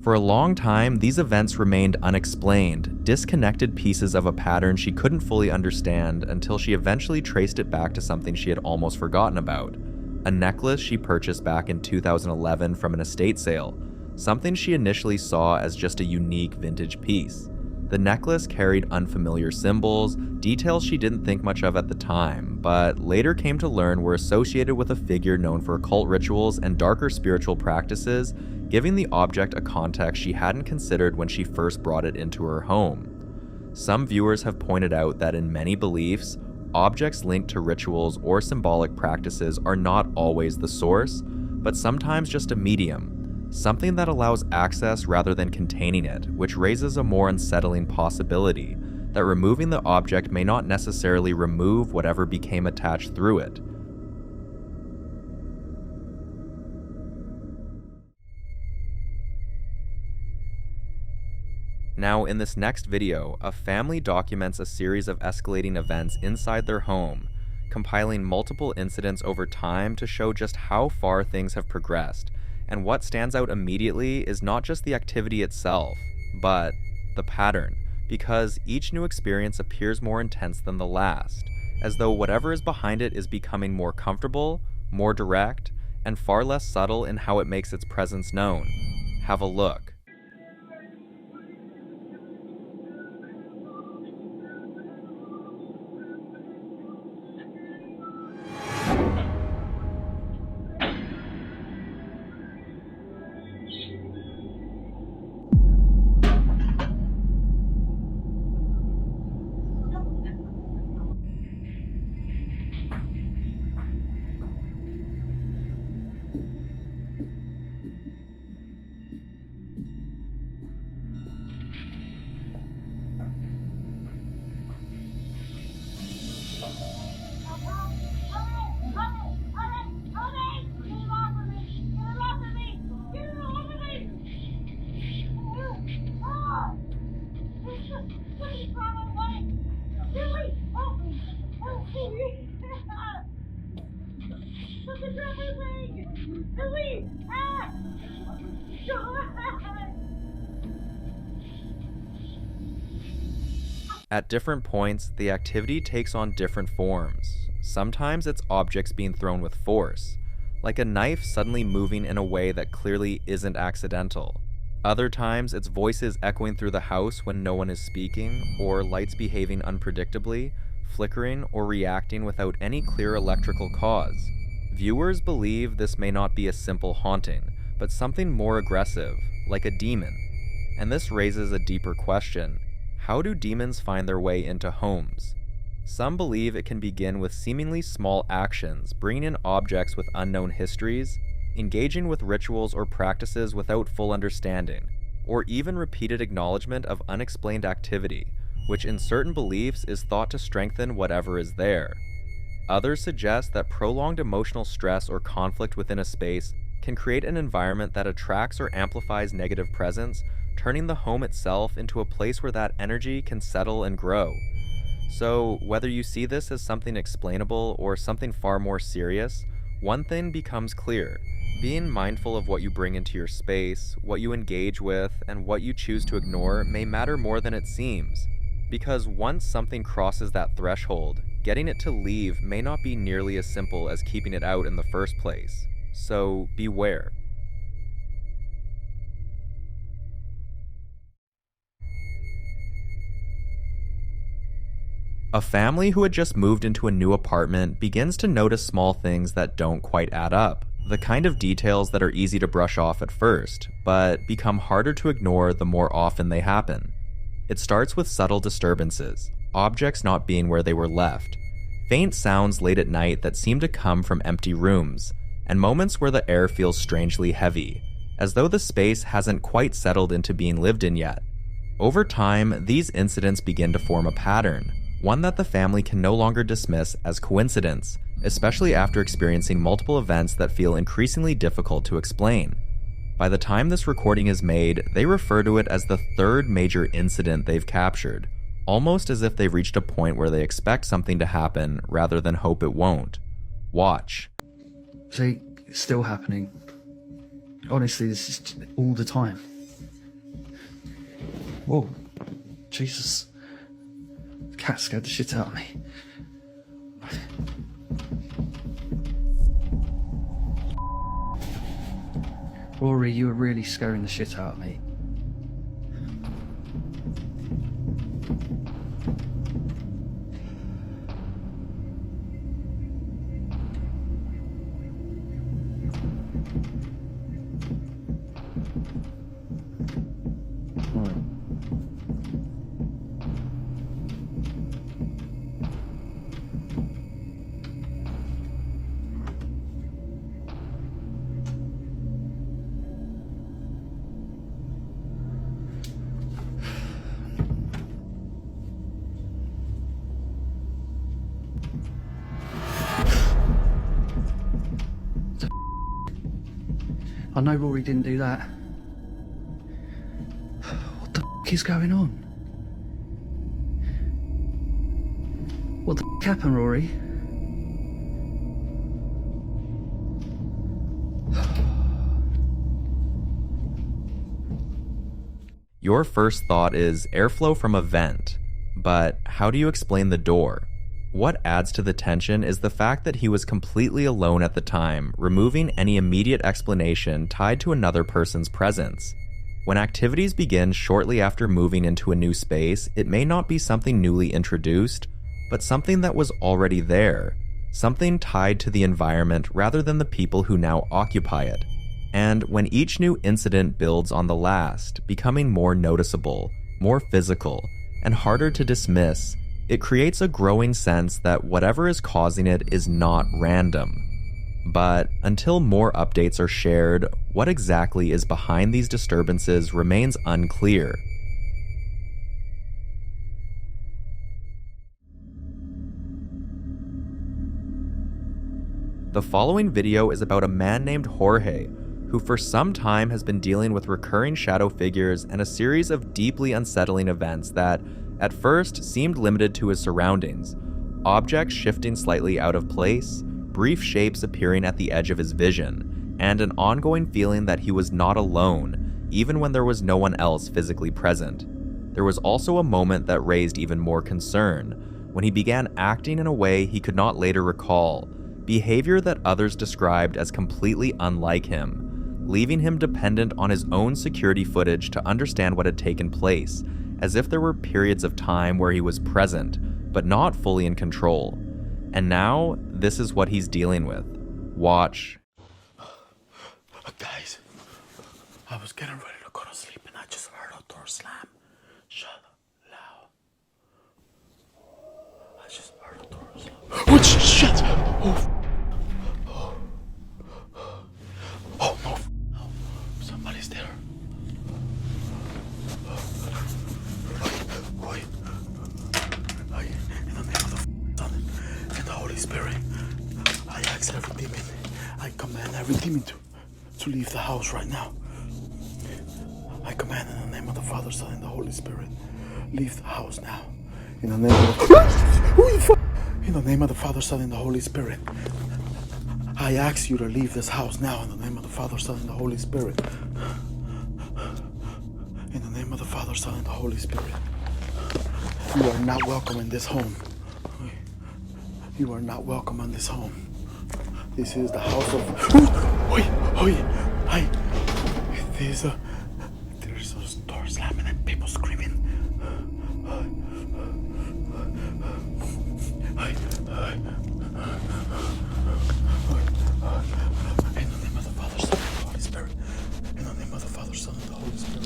For a long time, these events remained unexplained, disconnected pieces of a pattern she couldn't fully understand until she eventually traced it back to something she had almost forgotten about. A necklace she purchased back in 2011 from an estate sale, something she initially saw as just a unique vintage piece. The necklace carried unfamiliar symbols, details she didn't think much of at the time, but later came to learn were associated with a figure known for occult rituals and darker spiritual practices, giving the object a context she hadn't considered when she first brought it into her home. Some viewers have pointed out that in many beliefs, objects linked to rituals or symbolic practices are not always the source, but sometimes just a medium. Something that allows access rather than containing it, which raises a more unsettling possibility that removing the object may not necessarily remove whatever became attached through it. Now, in this next video, a family documents a series of escalating events inside their home, compiling multiple incidents over time to show just how far things have progressed. And what stands out immediately is not just the activity itself, but the pattern, because each new experience appears more intense than the last, as though whatever is behind it is becoming more comfortable, more direct, and far less subtle in how it makes its presence known. Have a look. At different points, the activity takes on different forms. Sometimes it's objects being thrown with force, like a knife suddenly moving in a way that clearly isn't accidental. Other times, it's voices echoing through the house when no one is speaking, or lights behaving unpredictably, flickering or reacting without any clear electrical cause. Viewers believe this may not be a simple haunting, but something more aggressive, like a demon. And this raises a deeper question. How do demons find their way into homes? Some believe it can begin with seemingly small actions, bringing in objects with unknown histories, engaging with rituals or practices without full understanding, or even repeated acknowledgement of unexplained activity, which in certain beliefs is thought to strengthen whatever is there. Others suggest that prolonged emotional stress or conflict within a space can create an environment that attracts or amplifies negative presence, turning the home itself into a place where that energy can settle and grow. So, whether you see this as something explainable or something far more serious, one thing becomes clear. Being mindful of what you bring into your space, what you engage with, and what you choose to ignore may matter more than it seems. Because once something crosses that threshold, getting it to leave may not be nearly as simple as keeping it out in the first place. So, beware. A family who had just moved into a new apartment begins to notice small things that don't quite add up. The kind of details that are easy to brush off at first, but become harder to ignore the more often they happen. It starts with subtle disturbances, objects not being where they were left, faint sounds late at night that seem to come from empty rooms, and moments where the air feels strangely heavy, as though the space hasn't quite settled into being lived in yet. Over time, these incidents begin to form a pattern, one that the family can no longer dismiss as coincidence, especially after experiencing multiple events that feel increasingly difficult to explain. By the time this recording is made, they refer to it as the third major incident they've captured, almost as if they've reached a point where they expect something to happen rather than hope it won't. Watch. See, it's still happening. Honestly, this is all the time. Whoa, Jesus. The cat scared the shit out of me. Rory, you were really scaring the shit out of me. I know Rory didn't do that. What the f is going on? What the f happened, Rory? Your first thought is airflow from a vent, but how do you explain the door? What adds to the tension is the fact that he was completely alone at the time, removing any immediate explanation tied to another person's presence. When activities begin shortly after moving into a new space, it may not be something newly introduced, but something that was already there, something tied to the environment rather than the people who now occupy it. And when each new incident builds on the last, becoming more noticeable, more physical, and harder to dismiss, it creates a growing sense that whatever is causing it is not random. But until more updates are shared, what exactly is behind these disturbances remains unclear. The following video is about a man named Jorge, who for some time has been dealing with recurring shadow figures and a series of deeply unsettling events that, at first seemed limited to his surroundings, objects shifting slightly out of place, brief shapes appearing at the edge of his vision, and an ongoing feeling that he was not alone, even when there was no one else physically present. There was also a moment that raised even more concern, when he began acting in a way he could not later recall, behavior that others described as completely unlike him, leaving him dependent on his own security footage to understand what had taken place, as if there were periods of time where he was present, but not fully in control. And now, this is what he's dealing with. Watch. Guys, I was getting ready to go to sleep and I just heard a door slam. Shut loud. I just heard a door slam. What shit? Oh no. Somebody's there. Wait. In the name of the Son and the Holy Spirit, I ask every demon, I command every demon to leave the house right now. I command in the name of the Father, Son, and the Holy Spirit, leave the house now. In the name of the in the name of the Father, Son, and the Holy Spirit, I ask you to leave this house now. In the name of the Father, Son, and the Holy Spirit. In the name of the Father, Son, and the Holy Spirit. You are not welcome in this home. You are not welcome in this home. This is the house of... There's a door slamming and people screaming. In the name of the Father, Son, and the Holy Spirit.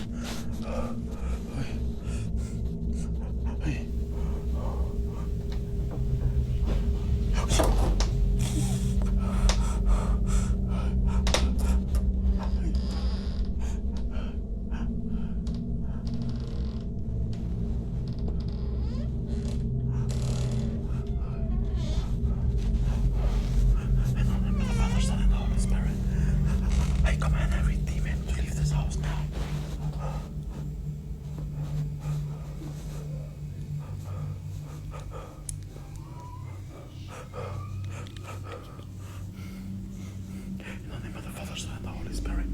In the name of the Father, Son, and the Holy Spirit.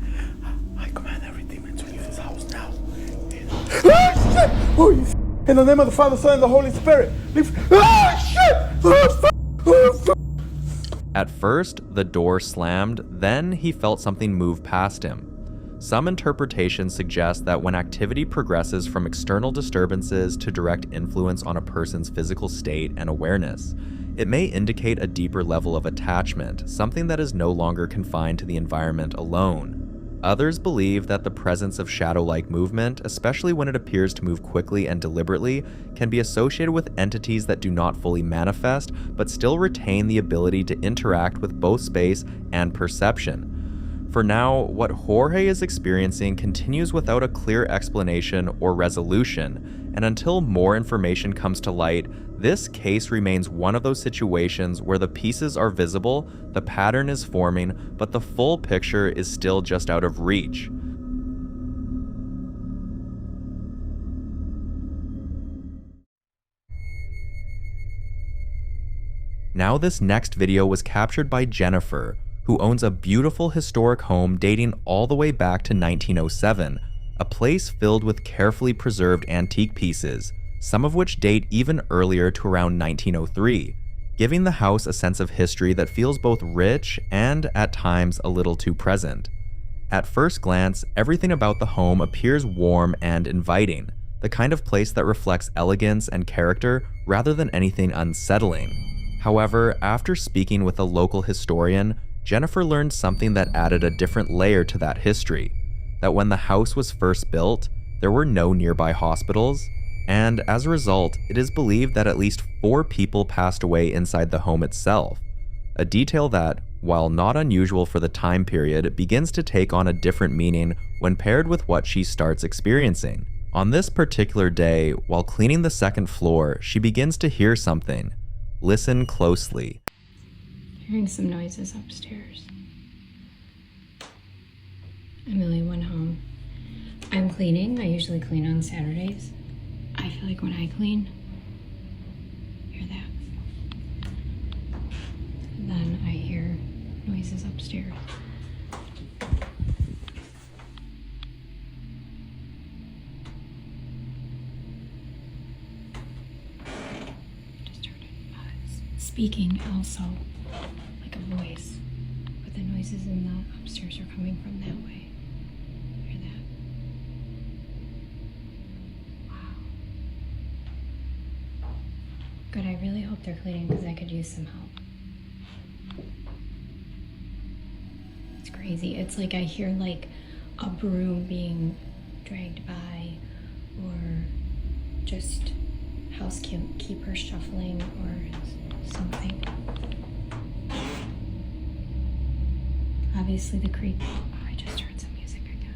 In the name of the Father, Son, and the Holy Spirit. At first, the door slammed, then he felt something move past him. Some interpretations suggest that when activity progresses from external disturbances to direct influence on a person's physical state and awareness, it may indicate a deeper level of attachment, something that is no longer confined to the environment alone. Others believe that the presence of shadow-like movement, especially when it appears to move quickly and deliberately, can be associated with entities that do not fully manifest, but still retain the ability to interact with both space and perception. For now, what Jorge is experiencing continues without a clear explanation or resolution, and until more information comes to light, this case remains one of those situations where the pieces are visible, the pattern is forming, but the full picture is still just out of reach. Now this next video was captured by Jennifer, who owns a beautiful historic home dating all the way back to 1907, a place filled with carefully preserved antique pieces, some of which date even earlier to around 1903, giving the house a sense of history that feels both rich and, at times, a little too present. At first glance, everything about the home appears warm and inviting, the kind of place that reflects elegance and character rather than anything unsettling. However, after speaking with a local historian, Jennifer learned something that added a different layer to that history, that when the house was first built, there were no nearby hospitals, and as a result, it is believed that at least 4 people passed away inside the home itself, a detail that, while not unusual for the time period, begins to take on a different meaning when paired with what she starts experiencing. On this particular day, while cleaning the second floor, she begins to hear something. Listen closely. Hearing some noises upstairs. Emily went home. I'm cleaning. I usually clean on Saturdays. I feel like when I clean, hear that. And then I hear noises upstairs. Just heard it. Speaking also, like a voice, but the noises in the upstairs are coming from that way. Hear that? Wow. Good, I really hope they're cleaning because I could use some help. It's crazy. It's like I hear like a broom being dragged by, or just housekeeper shuffling or something. Obviously the creek. Oh, I just heard some music again.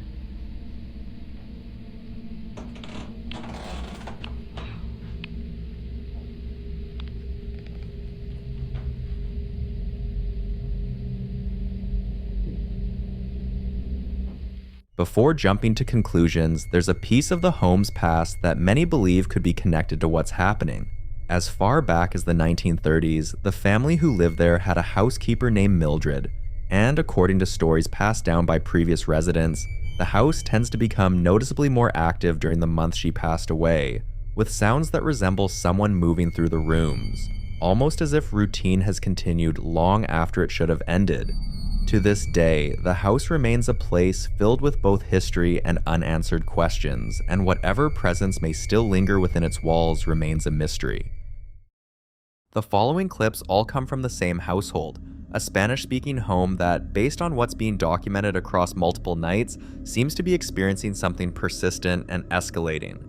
Before jumping to conclusions, there's a piece of the home's past that many believe could be connected to what's happening. As far back as the 1930s, the family who lived there had a housekeeper named Mildred, and according to stories passed down by previous residents, the house tends to become noticeably more active during the month she passed away, with sounds that resemble someone moving through the rooms, almost as if routine has continued long after it should have ended. To this day, the house remains a place filled with both history and unanswered questions, and whatever presence may still linger within its walls remains a mystery. The following clips all come from the same household, a Spanish-speaking home that, based on what's being documented across multiple nights, seems to be experiencing something persistent and escalating.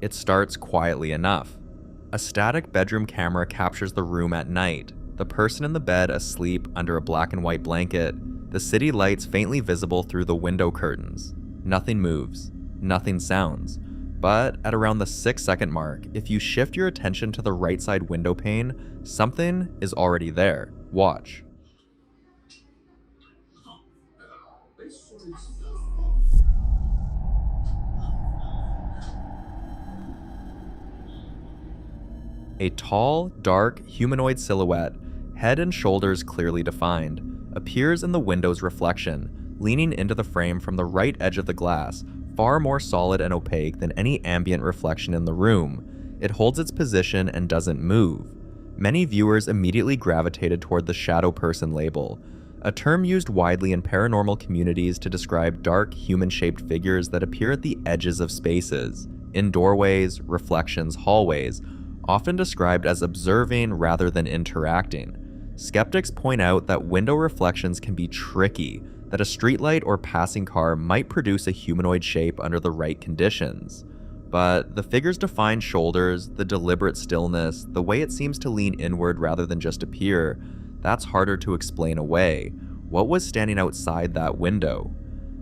It starts quietly enough. A static bedroom camera captures the room at night, the person in the bed asleep under a black and white blanket, the city lights faintly visible through the window curtains. Nothing moves, nothing sounds. But at around the 6-second mark, if you shift your attention to the right side window pane, something is already there. Watch. A tall, dark, humanoid silhouette, head and shoulders clearly defined, appears in the window's reflection, leaning into the frame from the right edge of the glass, far more solid and opaque than any ambient reflection in the room. It holds its position and doesn't move. Many viewers immediately gravitated toward the shadow person label, a term used widely in paranormal communities to describe dark, human-shaped figures that appear at the edges of spaces, in doorways, reflections, hallways, often described as observing rather than interacting. Skeptics point out that window reflections can be tricky, that a streetlight or passing car might produce a humanoid shape under the right conditions. But the figure's defined shoulders, the deliberate stillness, the way it seems to lean inward rather than just appear, that's harder to explain away. What was standing outside that window?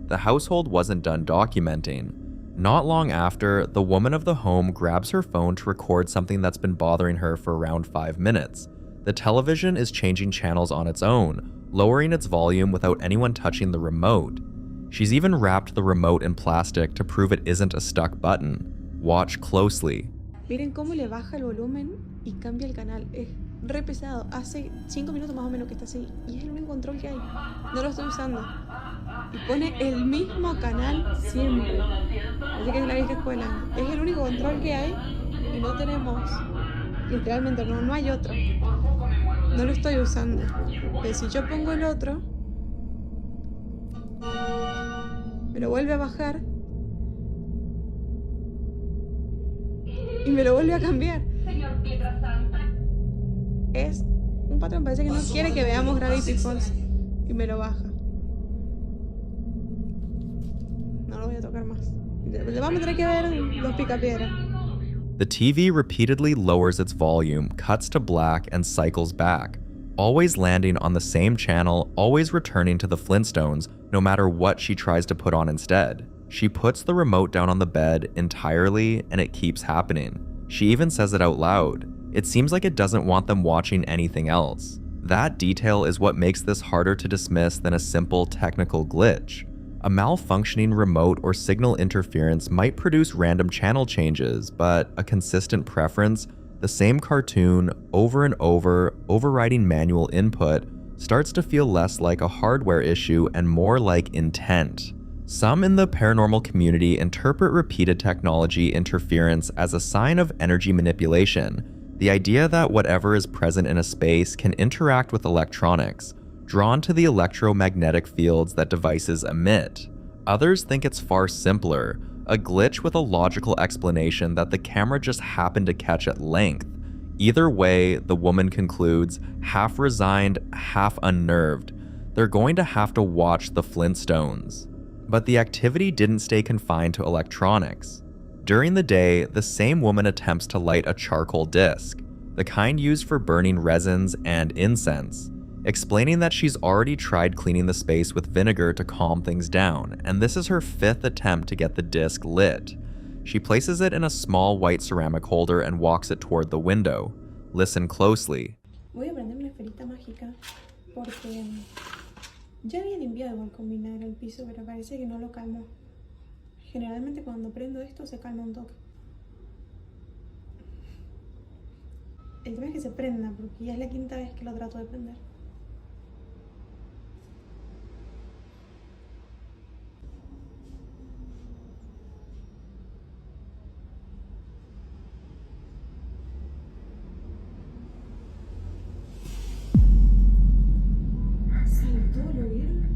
The household wasn't done documenting. Not long after, the woman of the home grabs her phone to record something that's been bothering her for around 5 minutes. The television is changing channels on its own, lowering its volume without anyone touching the remote. She's even wrapped the remote in plastic to prove it isn't a stuck button. Watch closely. Miren cómo le baja el volumen y cambia el canal. Es re pesado. Hace 5 minutos más o menos que está así. Y es el único control que hay. No lo estoy usando. Y pone el mismo canal siempre. Así que es la vieja escuela. Es el único control que hay y no tenemos. Literalmente no hay otro. No lo estoy usando. Pero si yo pongo el otro, me lo vuelve a bajar y me lo vuelve a cambiar. Es un patrón, parece que no quiere que veamos Gravity Falls y me lo baja. No lo voy a tocar más. Le vamos a tener que ver los picapiedras. The TV repeatedly lowers its volume, cuts to black, and cycles back, always landing on the same channel, always returning to the Flintstones, no matter what she tries to put on instead. She puts the remote down on the bed entirely, and it keeps happening. She even says it out loud. It seems like it doesn't want them watching anything else. That detail is what makes this harder to dismiss than a simple technical glitch. A malfunctioning remote or signal interference might produce random channel changes, but a consistent preference, the same cartoon over and over, overriding manual input, starts to feel less like a hardware issue and more like intent. Some in the paranormal community interpret repeated technology interference as a sign of energy manipulation, the idea that whatever is present in a space can interact with electronics, drawn to the electromagnetic fields that devices emit. Others think it's far simpler, a glitch with a logical explanation that the camera just happened to catch at length. Either way, the woman concludes, half resigned, half unnerved, they're going to have to watch the Flintstones. But the activity didn't stay confined to electronics. During the day, the same woman attempts to light a charcoal disc, the kind used for burning resins and incense, explaining that she's already tried cleaning the space with vinegar to calm things down, and this is her 5th attempt to get the disc lit. She places it in a small white ceramic holder and walks it toward the window. Listen closely. Voy a prender una esferita mágica porque ya había limpiado igual con vinagre el piso, pero parece que no lo calmó. Generalmente cuando prendo esto se calma un toque. El tema es que se prenda porque ya es la 5ª vez que lo trato de prender. Saltó, ¿lo vieron?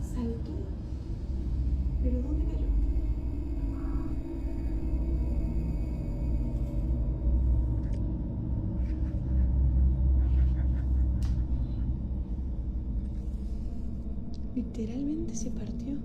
Saltó. ¿Pero dónde cayó? Literalmente se partió.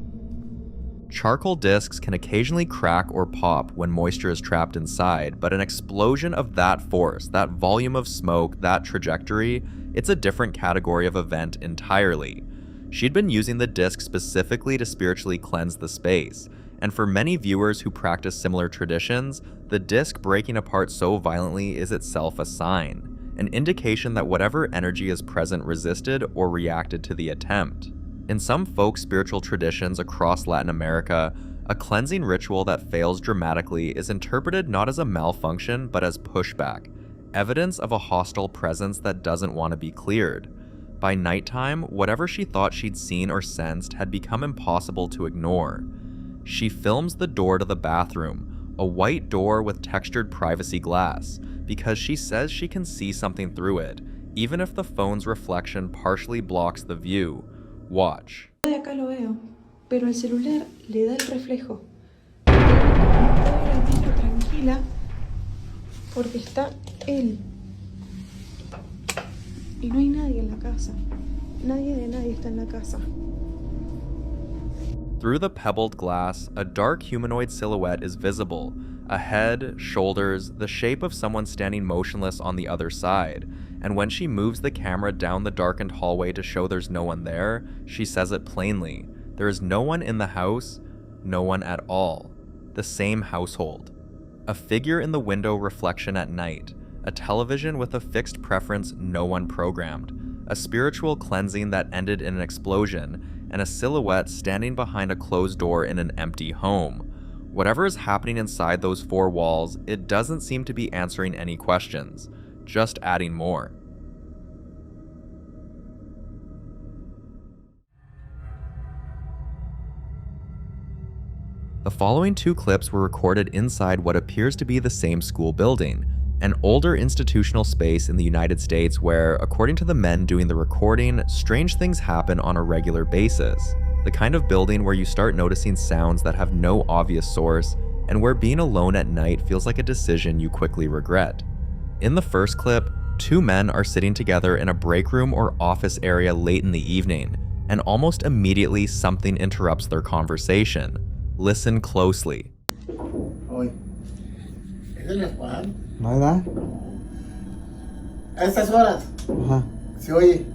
Charcoal discs can occasionally crack or pop when moisture is trapped inside, but an explosion of that force, that volume of smoke, that trajectory, it's a different category of event entirely. She'd been using the disc specifically to spiritually cleanse the space, and for many viewers who practice similar traditions, the disc breaking apart so violently is itself a sign, an indication that whatever energy is present resisted or reacted to the attempt. In some folk spiritual traditions across Latin America, a cleansing ritual that fails dramatically is interpreted not as a malfunction but as pushback, evidence of a hostile presence that doesn't want to be cleared. By nighttime, whatever she thought she'd seen or sensed had become impossible to ignore. She films the door to the bathroom, a white door with textured privacy glass, because she says she can see something through it, even if the phone's reflection partially blocks the view. Watch. De acá lo veo, pero el celular le da el reflejo. No puedo ver el vidrio tranquila porque está él. Y no hay nadie en la casa. Nadie de nadie está en la casa. Through the pebbled glass, a dark humanoid silhouette is visible. A head, shoulders, the shape of someone standing motionless on the other side. And when she moves the camera down the darkened hallway to show there's no one there, she says it plainly. There is no one in the house, no one at all. The same household. A figure in the window reflection at night. A television with a fixed preference no one programmed. A spiritual cleansing that ended in an explosion, and a silhouette standing behind a closed door in an empty home. Whatever is happening inside those 4 walls, it doesn't seem to be answering any questions, just adding more. The following 2 clips were recorded inside what appears to be the same school building, an older institutional space in the United States where, according to the men doing the recording, strange things happen on a regular basis. The kind of building where you start noticing sounds that have no obvious source, and where being alone at night feels like a decision you quickly regret. In the first clip, 2 men are sitting together in a break room or office area late in the evening, and almost immediately something interrupts their conversation. Listen closely. Hoy. ¿Es el Juan? ¿Nada? A estas horas. Ajá. Se oye.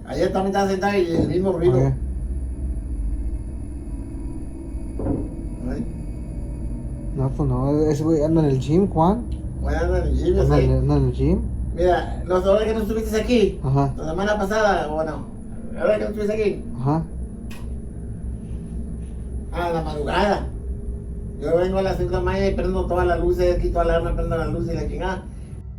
Ayer también estaba sentado y el mismo ruido. Okay. No, pues no, ese güey anda en el gym, Juan. Juan anda en el gym, ¿Anda en el gym? Mira, la hora que no estuviste aquí, Ajá. la semana pasada, bueno, la hora que no estuviste aquí, Ajá. a la madrugada. Yo vengo a las 5 de la mañana y prendo todas las luces, quito alarma, prendo las luces y la chingada.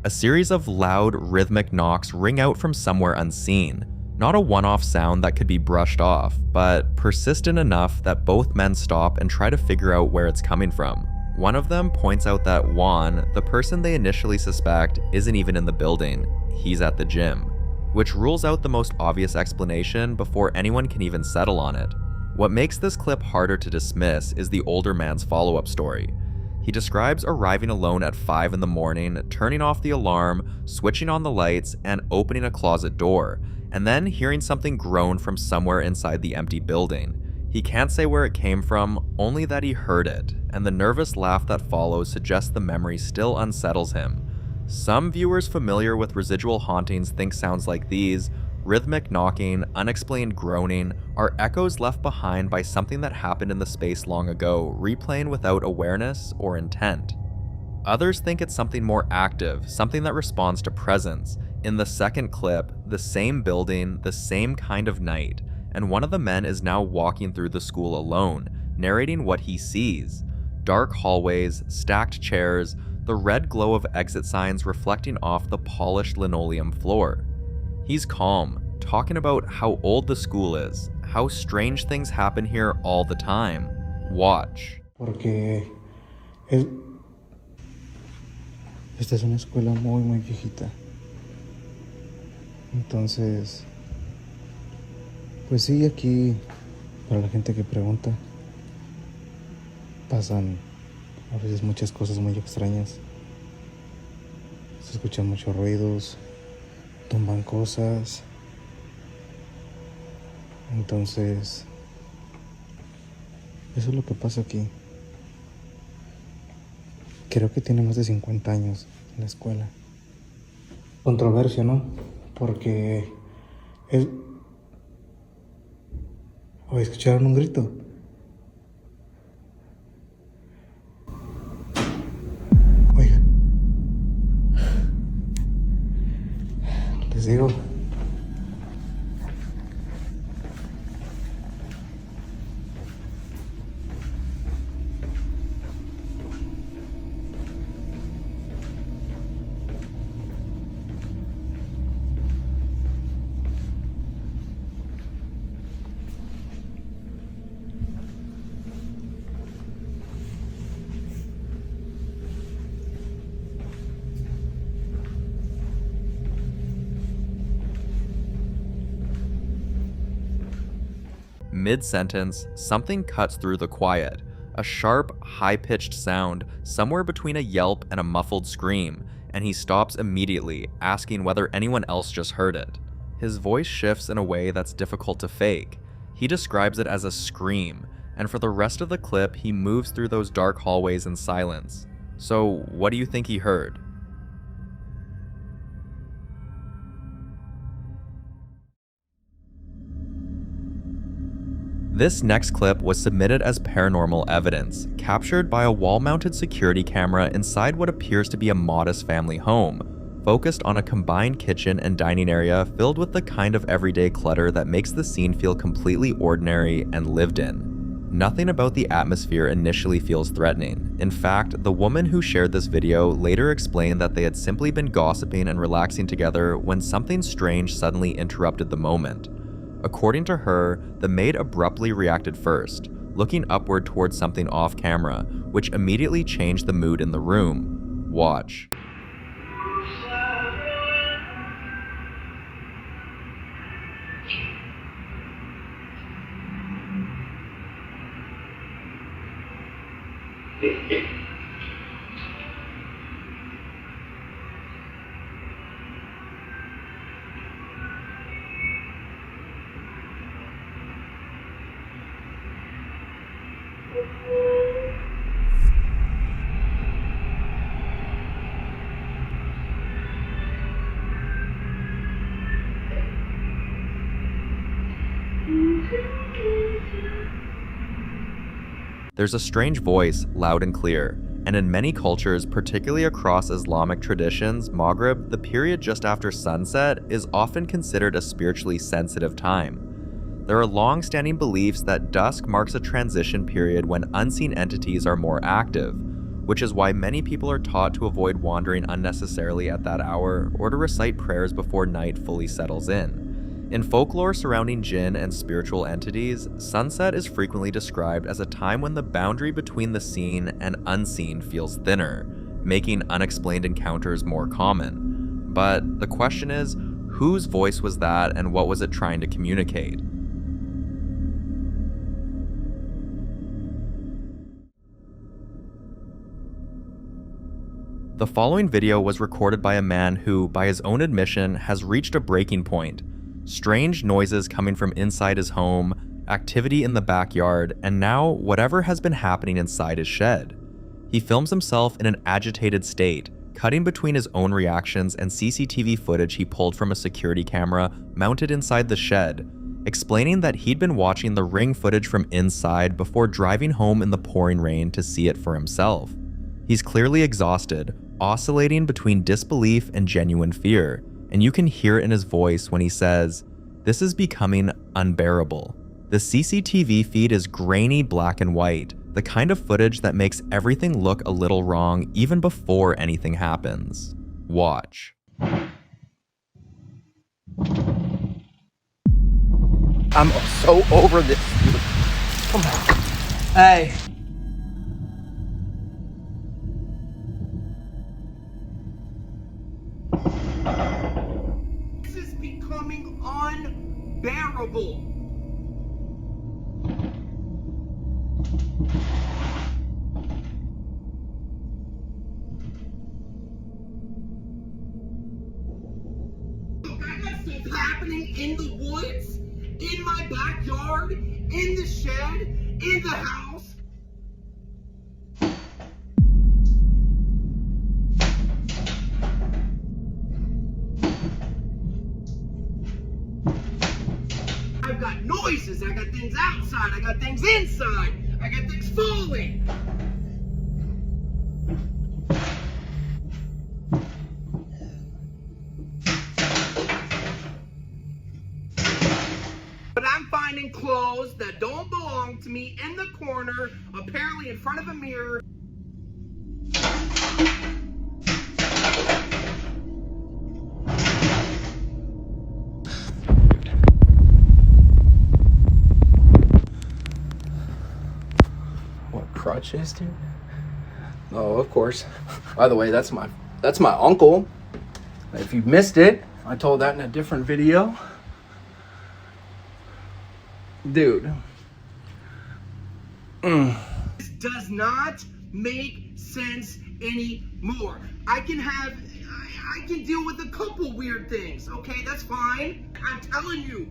A series of loud, rhythmic knocks ring out from somewhere unseen. Not a one-off sound that could be brushed off, but persistent enough that both men stop and try to figure out where it's coming from. One of them points out that Juan, the person they initially suspect, isn't even in the building. He's at the gym, which rules out the most obvious explanation before anyone can even settle on it. What makes this clip harder to dismiss is the older man's follow-up story. He describes arriving alone at 5 in the morning, turning off the alarm, switching on the lights, and opening a closet door, and then hearing something groan from somewhere inside the empty building. He can't say where it came from, only that he heard it, and the nervous laugh that follows suggests the memory still unsettles him. Some viewers familiar with residual hauntings think sounds like these, rhythmic knocking, unexplained groaning, are echoes left behind by something that happened in the space long ago, replaying without awareness or intent. Others think it's something more active, something that responds to presence. In the second clip, the same building, the same kind of night, and one of the men is now walking through the school alone, narrating what he sees. Dark hallways, stacked chairs, the red glow of exit signs reflecting off the polished linoleum floor. He's calm, talking about how old the school is, how strange things happen here all the time. Watch. Porque esta es una escuela muy viejita. Entonces, pues sí, aquí, para la gente que pregunta, pasan a veces muchas cosas muy extrañas. Se escuchan muchos ruidos, tumban cosas. Entonces, eso es lo que pasa aquí. Creo que tiene más de 50 años en la escuela. Controversia, ¿no? Porque ¿escucharon un grito? Oigan. Les digo. Mid-sentence, something cuts through the quiet. A sharp, high-pitched sound, somewhere between a yelp and a muffled scream, and he stops immediately, asking whether anyone else just heard it. His voice shifts in a way that's difficult to fake. He describes it as a scream, and for the rest of the clip, he moves through those dark hallways in silence. So, what do you think he heard? This next clip was submitted as paranormal evidence, captured by a wall-mounted security camera inside what appears to be a modest family home, focused on a combined kitchen and dining area filled with the kind of everyday clutter that makes the scene feel completely ordinary and lived in. Nothing about the atmosphere initially feels threatening. In fact, the woman who shared this video later explained that they had simply been gossiping and relaxing together when something strange suddenly interrupted the moment. According to her, the maid abruptly reacted first, looking upward towards something off camera, which immediately changed the mood in the room. Watch. There's a strange voice, loud and clear. and in many cultures, particularly across Islamic traditions, Maghrib, the period just after sunset, is often considered a spiritually sensitive time. There are long-standing beliefs that dusk marks a transition period when unseen entities are more active, which is why many people are taught to avoid wandering unnecessarily at that hour or to recite prayers before night fully settles in. In folklore surrounding jinn and spiritual entities, sunset is frequently described as a time when the boundary between the seen and unseen feels thinner, making unexplained encounters more common. But the question is, whose voice was that and what was it trying to communicate? The following video was recorded by a man who, by his own admission, has reached a breaking point. Strange noises coming from inside his home, activity in the backyard, and now whatever has been happening inside his shed. He films himself in an agitated state, cutting between his own reactions and CCTV footage he pulled from a security camera mounted inside the shed, explaining that he'd been watching the Ring footage from inside before driving home in the pouring rain to see it for himself. He's clearly exhausted, oscillating between disbelief and genuine fear, and you can hear it in his voice when he says, "This is becoming unbearable." The CCTV feed is grainy black and white, the kind of footage that makes everything look a little wrong even before anything happens. Watch. I'm so over this, dude. Come on. Hey. This is becoming unbearable. I got stuff happening in the woods, in my backyard, in the shed, in the house. I've got noises, I got things outside, I got things inside, I got things falling. But I'm finding clothes that don't belong to me in the corner, apparently in front of a mirror. Crutches, dude? Oh, of course. By the way, that's my uncle. If you missed it, I told that in a different video. Dude. This does not make sense anymore. I can deal with a couple weird things, okay? That's fine. I'm telling you.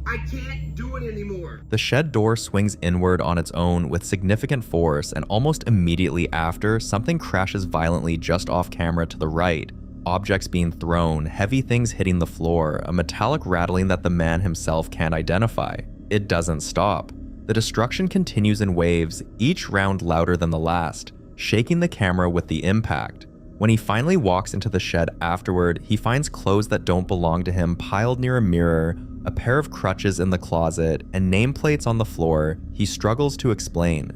I can't do it anymore. The shed door swings inward on its own with significant force, and almost immediately after, something crashes violently just off camera to the right. Objects being thrown, heavy things hitting the floor, a metallic rattling that the man himself can't identify. It doesn't stop. The destruction continues in waves, each round louder than the last, shaking the camera with the impact. When he finally walks into the shed afterward, he finds clothes that don't belong to him piled near a mirror, a pair of crutches in the closet, and nameplates on the floor he struggles to explain.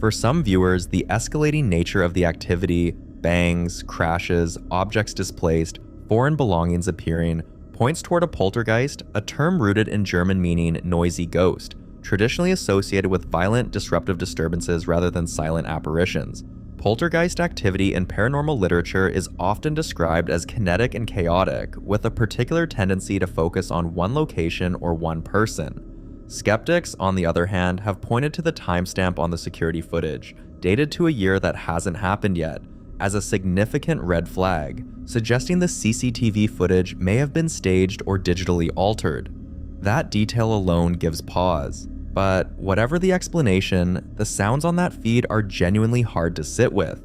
For some viewers, the escalating nature of the activity, bangs, crashes, objects displaced, foreign belongings appearing, points toward a poltergeist, a term rooted in German meaning noisy ghost, traditionally associated with violent, disruptive disturbances rather than silent apparitions. Poltergeist activity in paranormal literature is often described as kinetic and chaotic, with a particular tendency to focus on one location or one person. Skeptics, on the other hand, have pointed to the timestamp on the security footage, dated to a year that hasn't happened yet, as a significant red flag, suggesting the CCTV footage may have been staged or digitally altered. That detail alone gives pause. But whatever the explanation, the sounds on that feed are genuinely hard to sit with.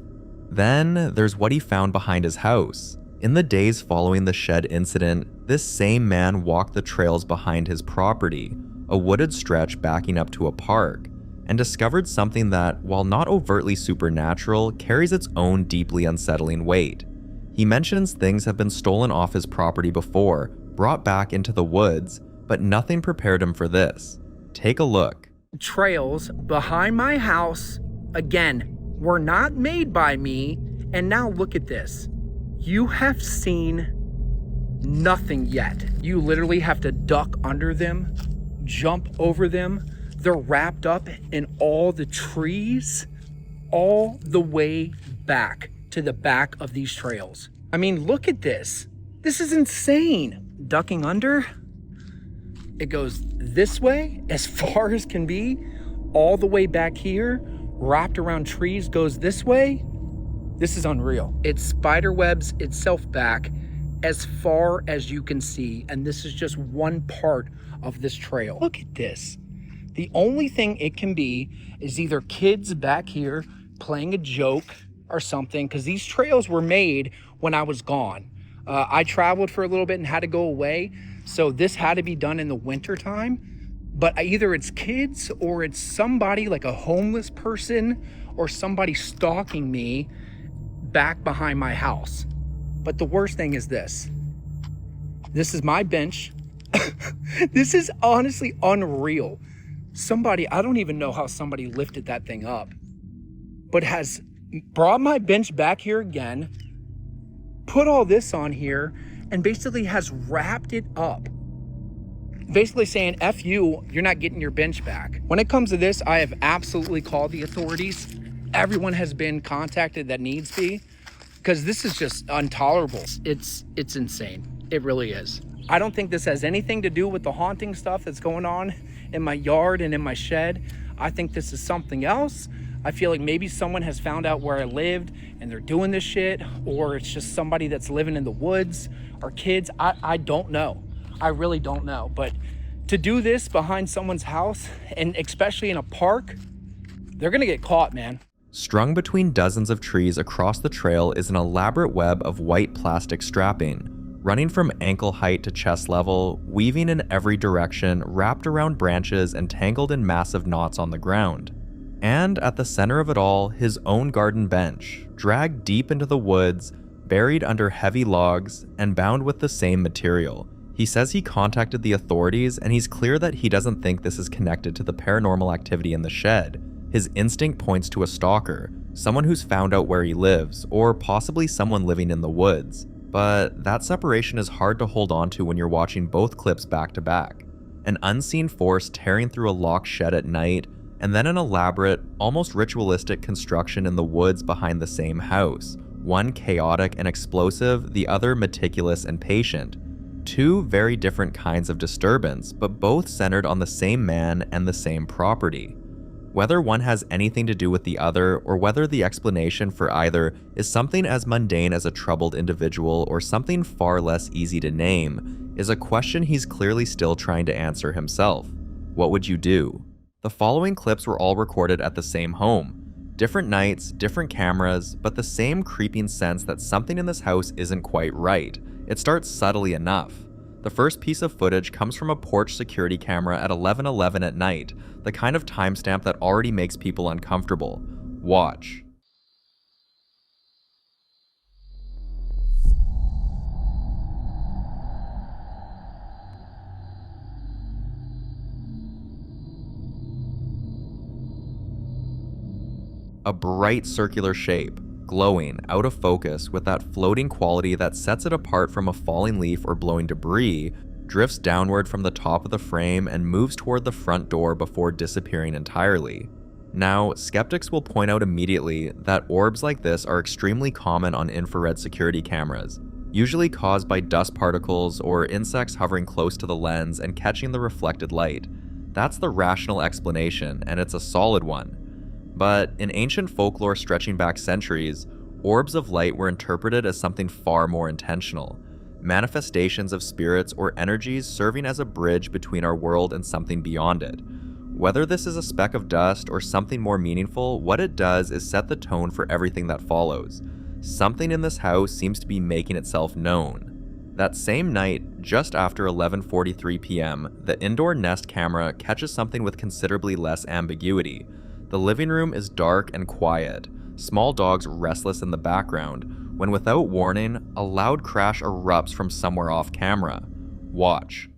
Then there's what he found behind his house. In the days following the shed incident, this same man walked the trails behind his property, a wooded stretch backing up to a park, and discovered something that, while not overtly supernatural, carries its own deeply unsettling weight. He mentions things have been stolen off his property before, brought back into the woods, but nothing prepared him for this. Take a look. Trails behind my house, again, were not made by me, and now look at this. You have seen nothing yet. You literally have to duck under them, jump over them. They're wrapped up in all the trees, all the way back to the back of these trails. I mean, look at this. This is insane. Ducking under, it goes this way as far as can be, all the way back here, wrapped around trees, goes this way. This is unreal. It spiderwebs itself back as far as you can see, and this is just one part of this trail. Look at this. The only thing it can be is either kids back here playing a joke or something, because these trails were made when I was gone. I traveled for a little bit and had to go away, so this had to be done in the winter time. But either it's kids or it's somebody like a homeless person or somebody stalking me back behind my house. But the worst thing is this. This is my bench. This is honestly unreal. Somebody, I don't even know how somebody lifted that thing up, but has brought my bench back here again, put all this on here, and basically has wrapped it up. Basically saying, F you, you're not getting your bench back. When it comes to this, I have absolutely called the authorities. Everyone has been contacted that needs be, because this is just intolerable. It's insane. It really is. I don't think this has anything to do with the haunting stuff that's going on in my yard and in my shed. I think this is something else. I feel like maybe someone has found out where I lived and they're doing this shit, or it's just somebody that's living in the woods, or kids. I don't know. I really don't know. But to do this behind someone's house, and especially in a park, they're gonna get caught, man. Strung between dozens of trees across the trail is an elaborate web of white plastic strapping, running from ankle height to chest level, weaving in every direction, wrapped around branches and tangled in massive knots on the ground. And at the center of it all, his own garden bench, dragged deep into the woods, buried under heavy logs, and bound with the same material. He says he contacted the authorities, and he's clear that he doesn't think this is connected to the paranormal activity in the shed. His instinct points to a stalker, someone who's found out where he lives, or possibly someone living in the woods. But that separation is hard to hold on to when you're watching both clips back to back. An unseen force tearing through a locked shed at night, and then an elaborate, almost ritualistic construction in the woods behind the same house. One chaotic and explosive, the other meticulous and patient. Two very different kinds of disturbance, but both centered on the same man and the same property. Whether one has anything to do with the other, or whether the explanation for either is something as mundane as a troubled individual or something far less easy to name, is a question he's clearly still trying to answer himself. What would you do? The following clips were all recorded at the same home. Different nights, different cameras, but the same creeping sense that something in this house isn't quite right. It starts subtly enough. The first piece of footage comes from a porch security camera at 11:11 at night, the kind of timestamp that already makes people uncomfortable. Watch. A bright circular shape, glowing, out of focus, with that floating quality that sets it apart from a falling leaf or blowing debris, drifts downward from the top of the frame and moves toward the front door before disappearing entirely. Now, skeptics will point out immediately that orbs like this are extremely common on infrared security cameras, usually caused by dust particles or insects hovering close to the lens and catching the reflected light. That's the rational explanation, and it's a solid one. But in ancient folklore stretching back centuries, orbs of light were interpreted as something far more intentional, manifestations of spirits or energies serving as a bridge between our world and something beyond it. Whether this is a speck of dust or something more meaningful, what it does is set the tone for everything that follows. Something in this house seems to be making itself known. That same night, just after 11:43 p.m., the indoor Nest camera catches something with considerably less ambiguity. The living room is dark and quiet, small dogs restless in the background, when without warning, a loud crash erupts from somewhere off camera. Watch.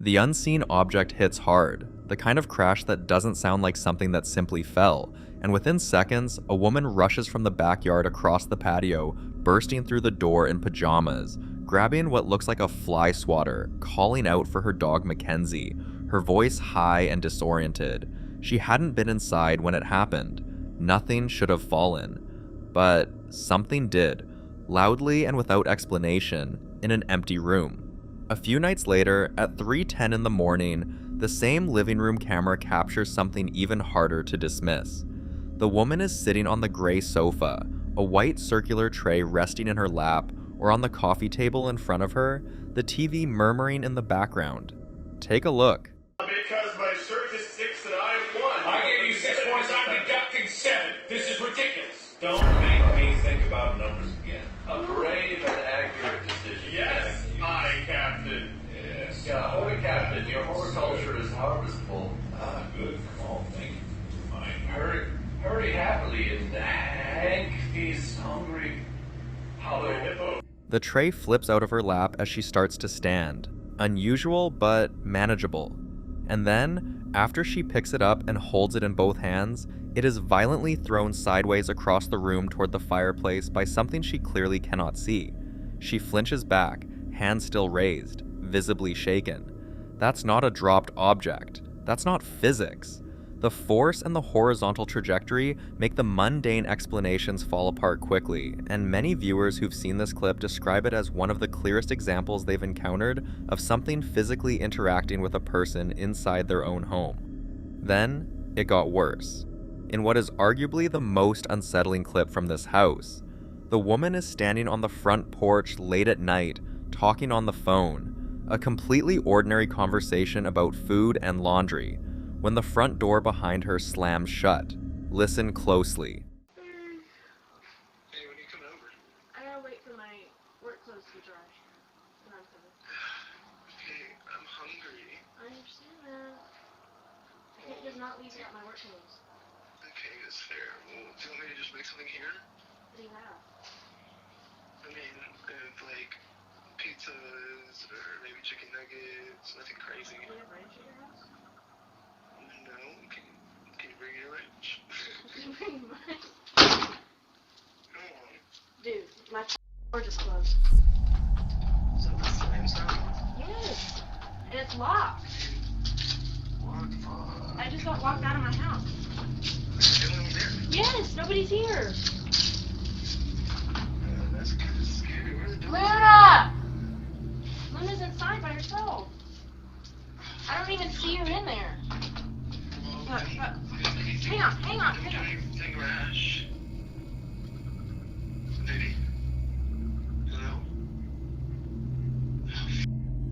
The unseen object hits hard, the kind of crash that doesn't sound like something that simply fell, and within seconds, a woman rushes from the backyard across the patio, bursting through the door in pajamas, grabbing what looks like a fly swatter, calling out for her dog Mackenzie, her voice high and disoriented. She hadn't been inside when it happened. Nothing should have fallen. But something did, loudly and without explanation, in an empty room. A few nights later, at 3:10 in the morning, the same living room camera captures something even harder to dismiss. The woman is sitting on the gray sofa, a white circular tray resting in her lap, or on the coffee table in front of her, the TV murmuring in the background. Take a look. Because my search is 6 and I am 1. I gave you 6 points, I'm deducting 7. This is ridiculous. Don't make me think about numbers again. A brave and accurate decision. Yes, my captain. Yes. Yeah, holy captain, your horticulture is harvestable. Ah, good. Oh, thank you. Fine. Hurry happily and Hank is hungry. Hollow hippo. The tray flips out of her lap as she starts to stand. Unusual, but manageable. And then, after she picks it up and holds it in both hands, it is violently thrown sideways across the room toward the fireplace by something she clearly cannot see. She flinches back, hands still raised, visibly shaken. That's not a dropped object. That's not physics. The force and the horizontal trajectory make the mundane explanations fall apart quickly, and many viewers who've seen this clip describe it as one of the clearest examples they've encountered of something physically interacting with a person inside their own home. Then, it got worse. In what is arguably the most unsettling clip from this house, the woman is standing on the front porch late at night, talking on the phone, a completely ordinary conversation about food and laundry, when the front door behind her slams shut. Listen closely. Hey, when are you coming over? I gotta wait for my work clothes to dry. And I'm coming. Okay, I'm hungry. I understand that. I can't just not leave without my work clothes. Okay, that's fair. Well, do you want me to just make something here? What do you have? I mean, like pizzas or maybe chicken nuggets, nothing crazy. Do you have ranch at your house? No, can you bring your lunch? Pretty much. Come on. Dude, my door just closed. So the slam's not? Yes. And it's locked. What the fuck? I just got locked out of my house. Still in there? Yes, nobody's here. That's kind of scary. Where's the door? Luna! Luna's inside by herself. I don't even see her in there. Look. Hang on. Anything rash? Lady? Hello?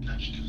Touched it.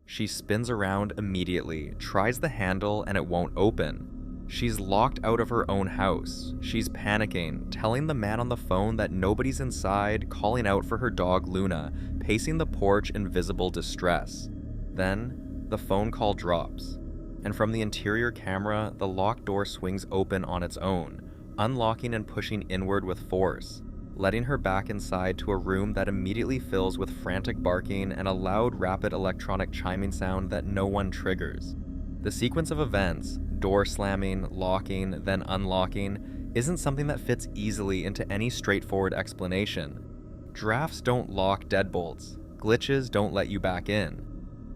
She spins around immediately, tries the handle, and it won't open. She's locked out of her own house. She's panicking, telling the man on the phone that nobody's inside, calling out for her dog Luna, pacing the porch in visible distress. Then, the phone call drops, and from the interior camera, the locked door swings open on its own, unlocking and pushing inward with force, letting her back inside to a room that immediately fills with frantic barking and a loud, rapid electronic chiming sound that no one triggers. The sequence of events, door slamming, locking, then unlocking, isn't something that fits easily into any straightforward explanation. Drafts don't lock deadbolts. Glitches don't let you back in.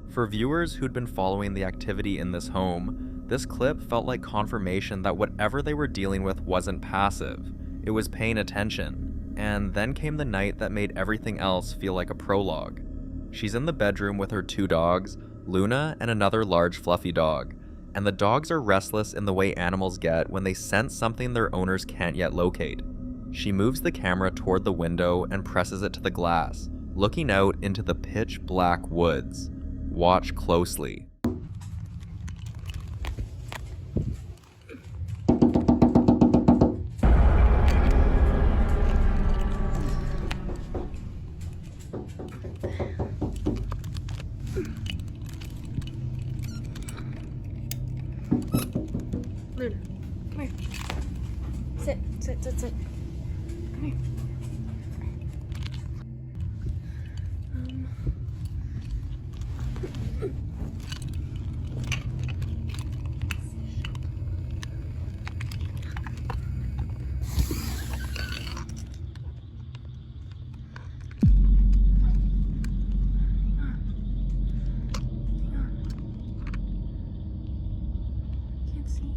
For viewers who'd been following the activity in this home, this clip felt like confirmation that whatever they were dealing with wasn't passive. It was paying attention. And then came the night that made everything else feel like a prologue. She's in the bedroom with her 2 dogs, Luna and another large fluffy dog, and the dogs are restless in the way animals get when they sense something their owners can't yet locate. She moves the camera toward the window and presses it to the glass, looking out into the pitch black woods. Watch closely. Luna, come here. Sit. Come here. Can't see.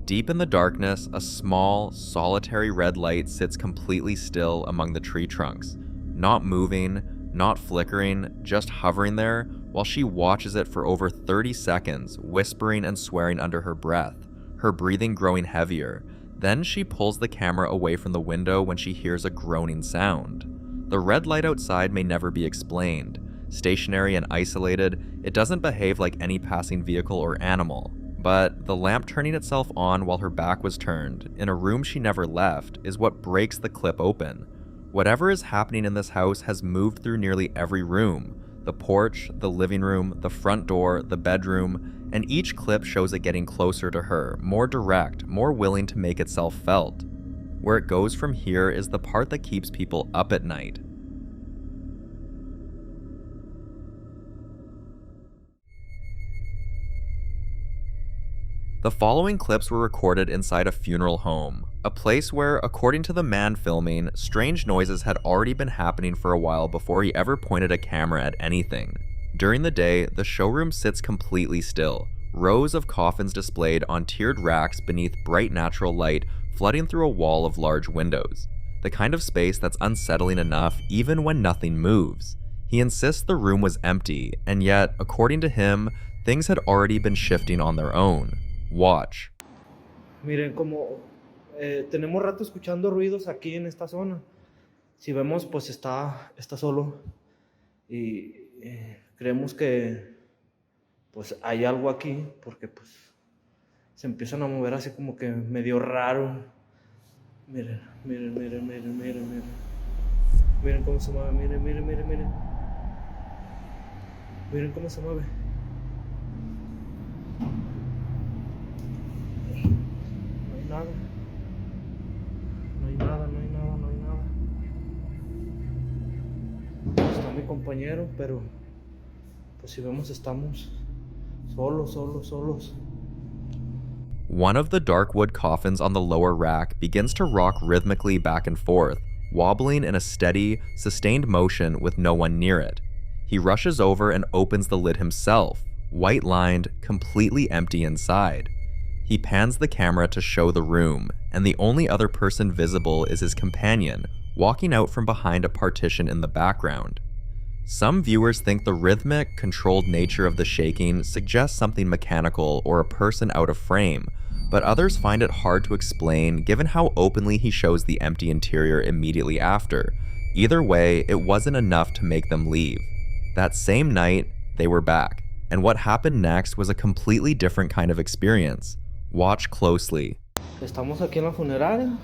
Deep in the darkness, a small, solitary red light sits completely still among the tree trunks, not moving, not flickering, just hovering there while she watches it for over 30 seconds, whispering and swearing under her breath, her breathing growing heavier. Then she pulls the camera away from the window when she hears a groaning sound. The red light outside may never be explained. Stationary and isolated, it doesn't behave like any passing vehicle or animal. But the lamp turning itself on while her back was turned, in a room she never left, is what breaks the clip open. Whatever is happening in this house has moved through nearly every room. The porch, the living room, the front door, the bedroom, and each clip shows it getting closer to her, more direct, more willing to make itself felt. Where it goes from here is the part that keeps people up at night. The following clips were recorded inside a funeral home, a place where, according to the man filming, strange noises had already been happening for a while before he ever pointed a camera at anything. During the day, the showroom sits completely still, rows of coffins displayed on tiered racks beneath bright natural light flooding through a wall of large windows, the kind of space that's unsettling enough even when nothing moves. He insists the room was empty, and yet, according to him, things had already been shifting on their own. Watch. Miren, como tenemos rato escuchando ruidos aquí en esta zona. Si vemos, pues está solo. Y creemos que pues hay algo aquí, porque pues se empiezan a mover así como que medio raro. Miren, miren, miren, miren, miren, miren. Miren cómo se mueve, miren, miren, miren, miren. Miren cómo se mueve. Nada. No hay nada, no hay nada, no hay nada. Está mi compañero, pero pues si vemos estamos solos. One of the dark wood coffins on the lower rack begins to rock rhythmically back and forth, wobbling in a steady, sustained motion with no one near it. He rushes over and opens the lid himself, white-lined, completely empty inside. He pans the camera to show the room, and the only other person visible is his companion, walking out from behind a partition in the background. Some viewers think the rhythmic, controlled nature of the shaking suggests something mechanical or a person out of frame, but others find it hard to explain given how openly he shows the empty interior immediately after. Either way, it wasn't enough to make them leave. That same night, they were back, and what happened next was a completely different kind of experience. Watch closely. Estamos aquí en la funeraria,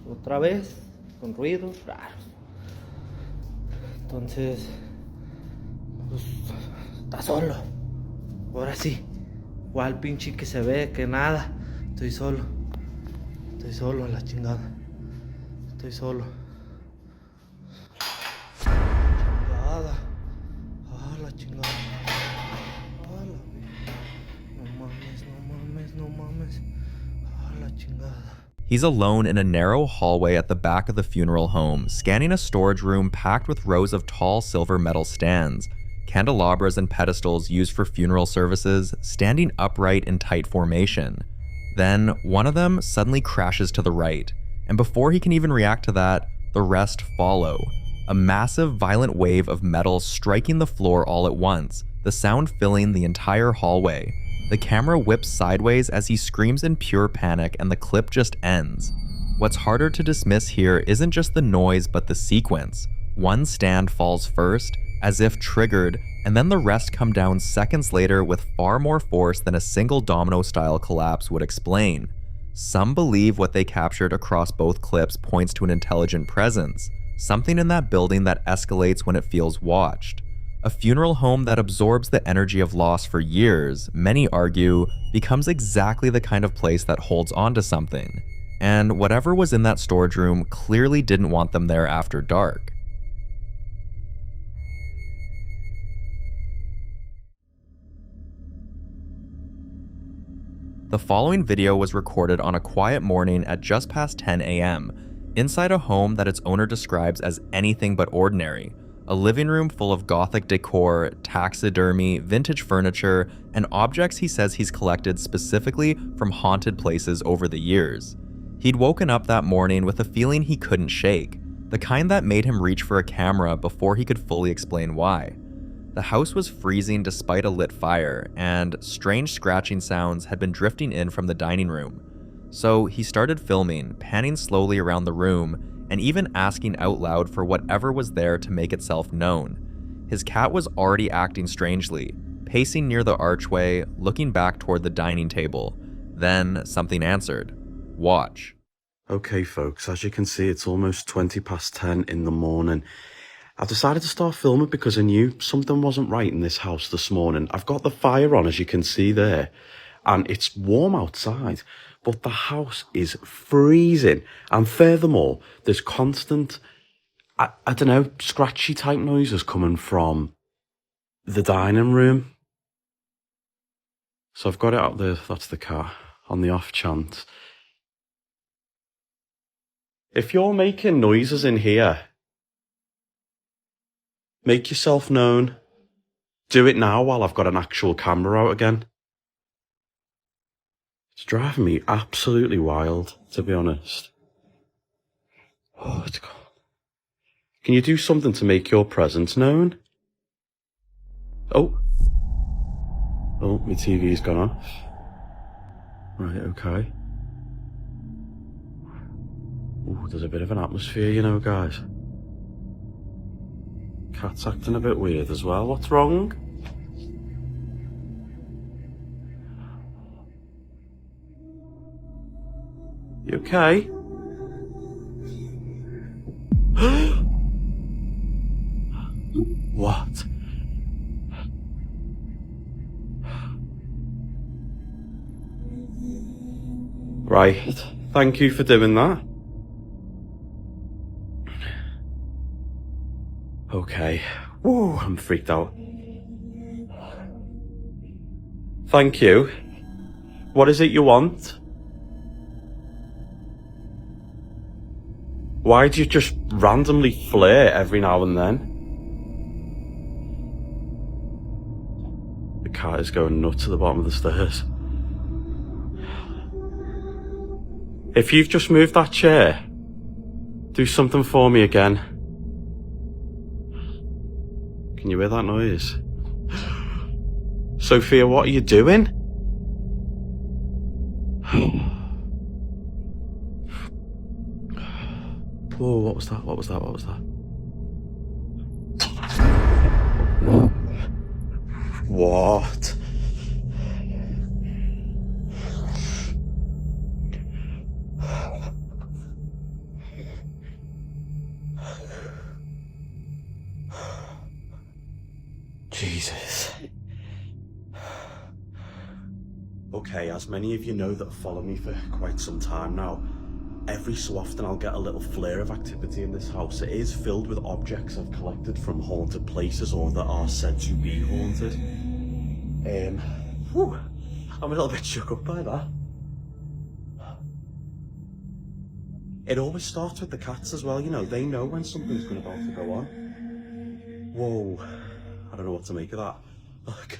otra vez, con ruidos raros. Entonces, pues, está solo. Ahora sí, igual pinche que se ve, que nada. Estoy solo a la chingada. Estoy solo. Chingada. Ah, la chingada. Ah, la... No mames. Ah, la chingada. He's alone in a narrow hallway at the back of the funeral home, scanning a storage room packed with rows of tall silver metal stands, candelabras and pedestals used for funeral services, standing upright in tight formation. Then, one of them suddenly crashes to the right, and before he can even react to that, the rest follow. A massive, violent wave of metal striking the floor all at once, the sound filling the entire hallway. The camera whips sideways as he screams in pure panic, and the clip just ends. What's harder to dismiss here isn't just the noise, but the sequence. One stand falls first, as if triggered, and then the rest come down seconds later with far more force than a single domino-style collapse would explain. Some believe what they captured across both clips points to an intelligent presence, something in that building that escalates when it feels watched. A funeral home that absorbs the energy of loss for years, many argue, becomes exactly the kind of place that holds on to something. And whatever was in that storage room clearly didn't want them there after dark. The following video was recorded on a quiet morning at just past 10 a.m., inside a home that its owner describes as anything but ordinary. A living room full of gothic decor, taxidermy, vintage furniture, and objects he says he's collected specifically from haunted places over the years. He'd woken up that morning with a feeling he couldn't shake, the kind that made him reach for a camera before he could fully explain why. The house was freezing despite a lit fire, and strange scratching sounds had been drifting in from the dining room. So he started filming, panning slowly around the room, and even asking out loud for whatever was there to make itself known. His cat was already acting strangely, pacing near the archway, looking back toward the dining table. Then something answered. Watch. Okay folks, as you can see, it's almost 20 past 10 in the morning. I've decided to start filming because I knew something wasn't right in this house this morning. I've got the fire on, as you can see there, and it's warm outside, but the house is freezing. And furthermore, there's constant, I don't know, scratchy type noises coming from the dining room. So I've got it out there, that's the cat, on the off chance. If you're making noises in here, make yourself known. Do it now while I've got an actual camera out again. It's driving me absolutely wild, to be honest. Oh, it's cold. Can you do something to make your presence known? Oh, my TV's gone off. Right, okay. Ooh, there's a bit of an atmosphere, you know, guys. Cat's acting a bit weird as well. What's wrong? You okay? What? Right. Thank you for doing that. Okay. Woo, I'm freaked out. Thank you. What is it you want? Why do you just randomly flare every now and then? The cat is going nuts at the bottom of the stairs. If you've just moved that chair, Do something for me again. Can you hear that noise? Sophia, what are you doing? Whoa, what was that? What was that? What was that? What? Jesus. Okay, as many of you know that follow me for quite some time now, every so often I'll get a little flare of activity in this house. It is filled with objects I've collected from haunted places or that are said to be haunted. Whew, I'm a little bit shook up by that. It always starts with the cats as well, you know, they know when something's about to go on. Whoa, I don't know what to make of that. Look.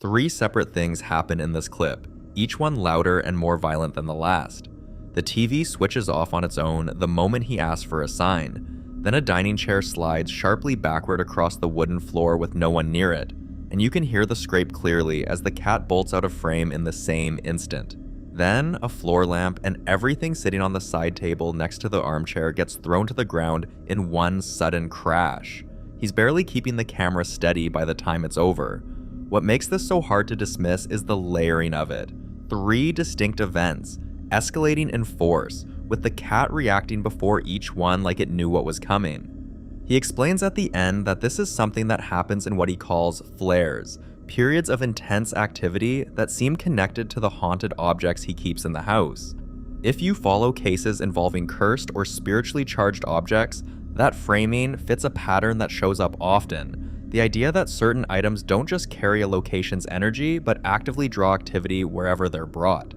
3 separate things happen in this clip, each one louder and more violent than the last. The TV switches off on its own the moment he asks for a sign. Then a dining chair slides sharply backward across the wooden floor with no one near it, and you can hear the scrape clearly as the cat bolts out of frame in the same instant. Then, a floor lamp and everything sitting on the side table next to the armchair gets thrown to the ground in one sudden crash. He's barely keeping the camera steady by the time it's over. What makes this so hard to dismiss is the layering of it. 3 distinct events, escalating in force, with the cat reacting before each one like it knew what was coming. He explains at the end that this is something that happens in what he calls flares, periods of intense activity that seem connected to the haunted objects he keeps in the house. If you follow cases involving cursed or spiritually charged objects, that framing fits a pattern that shows up often. The idea that certain items don't just carry a location's energy, but actively draw activity wherever they're brought.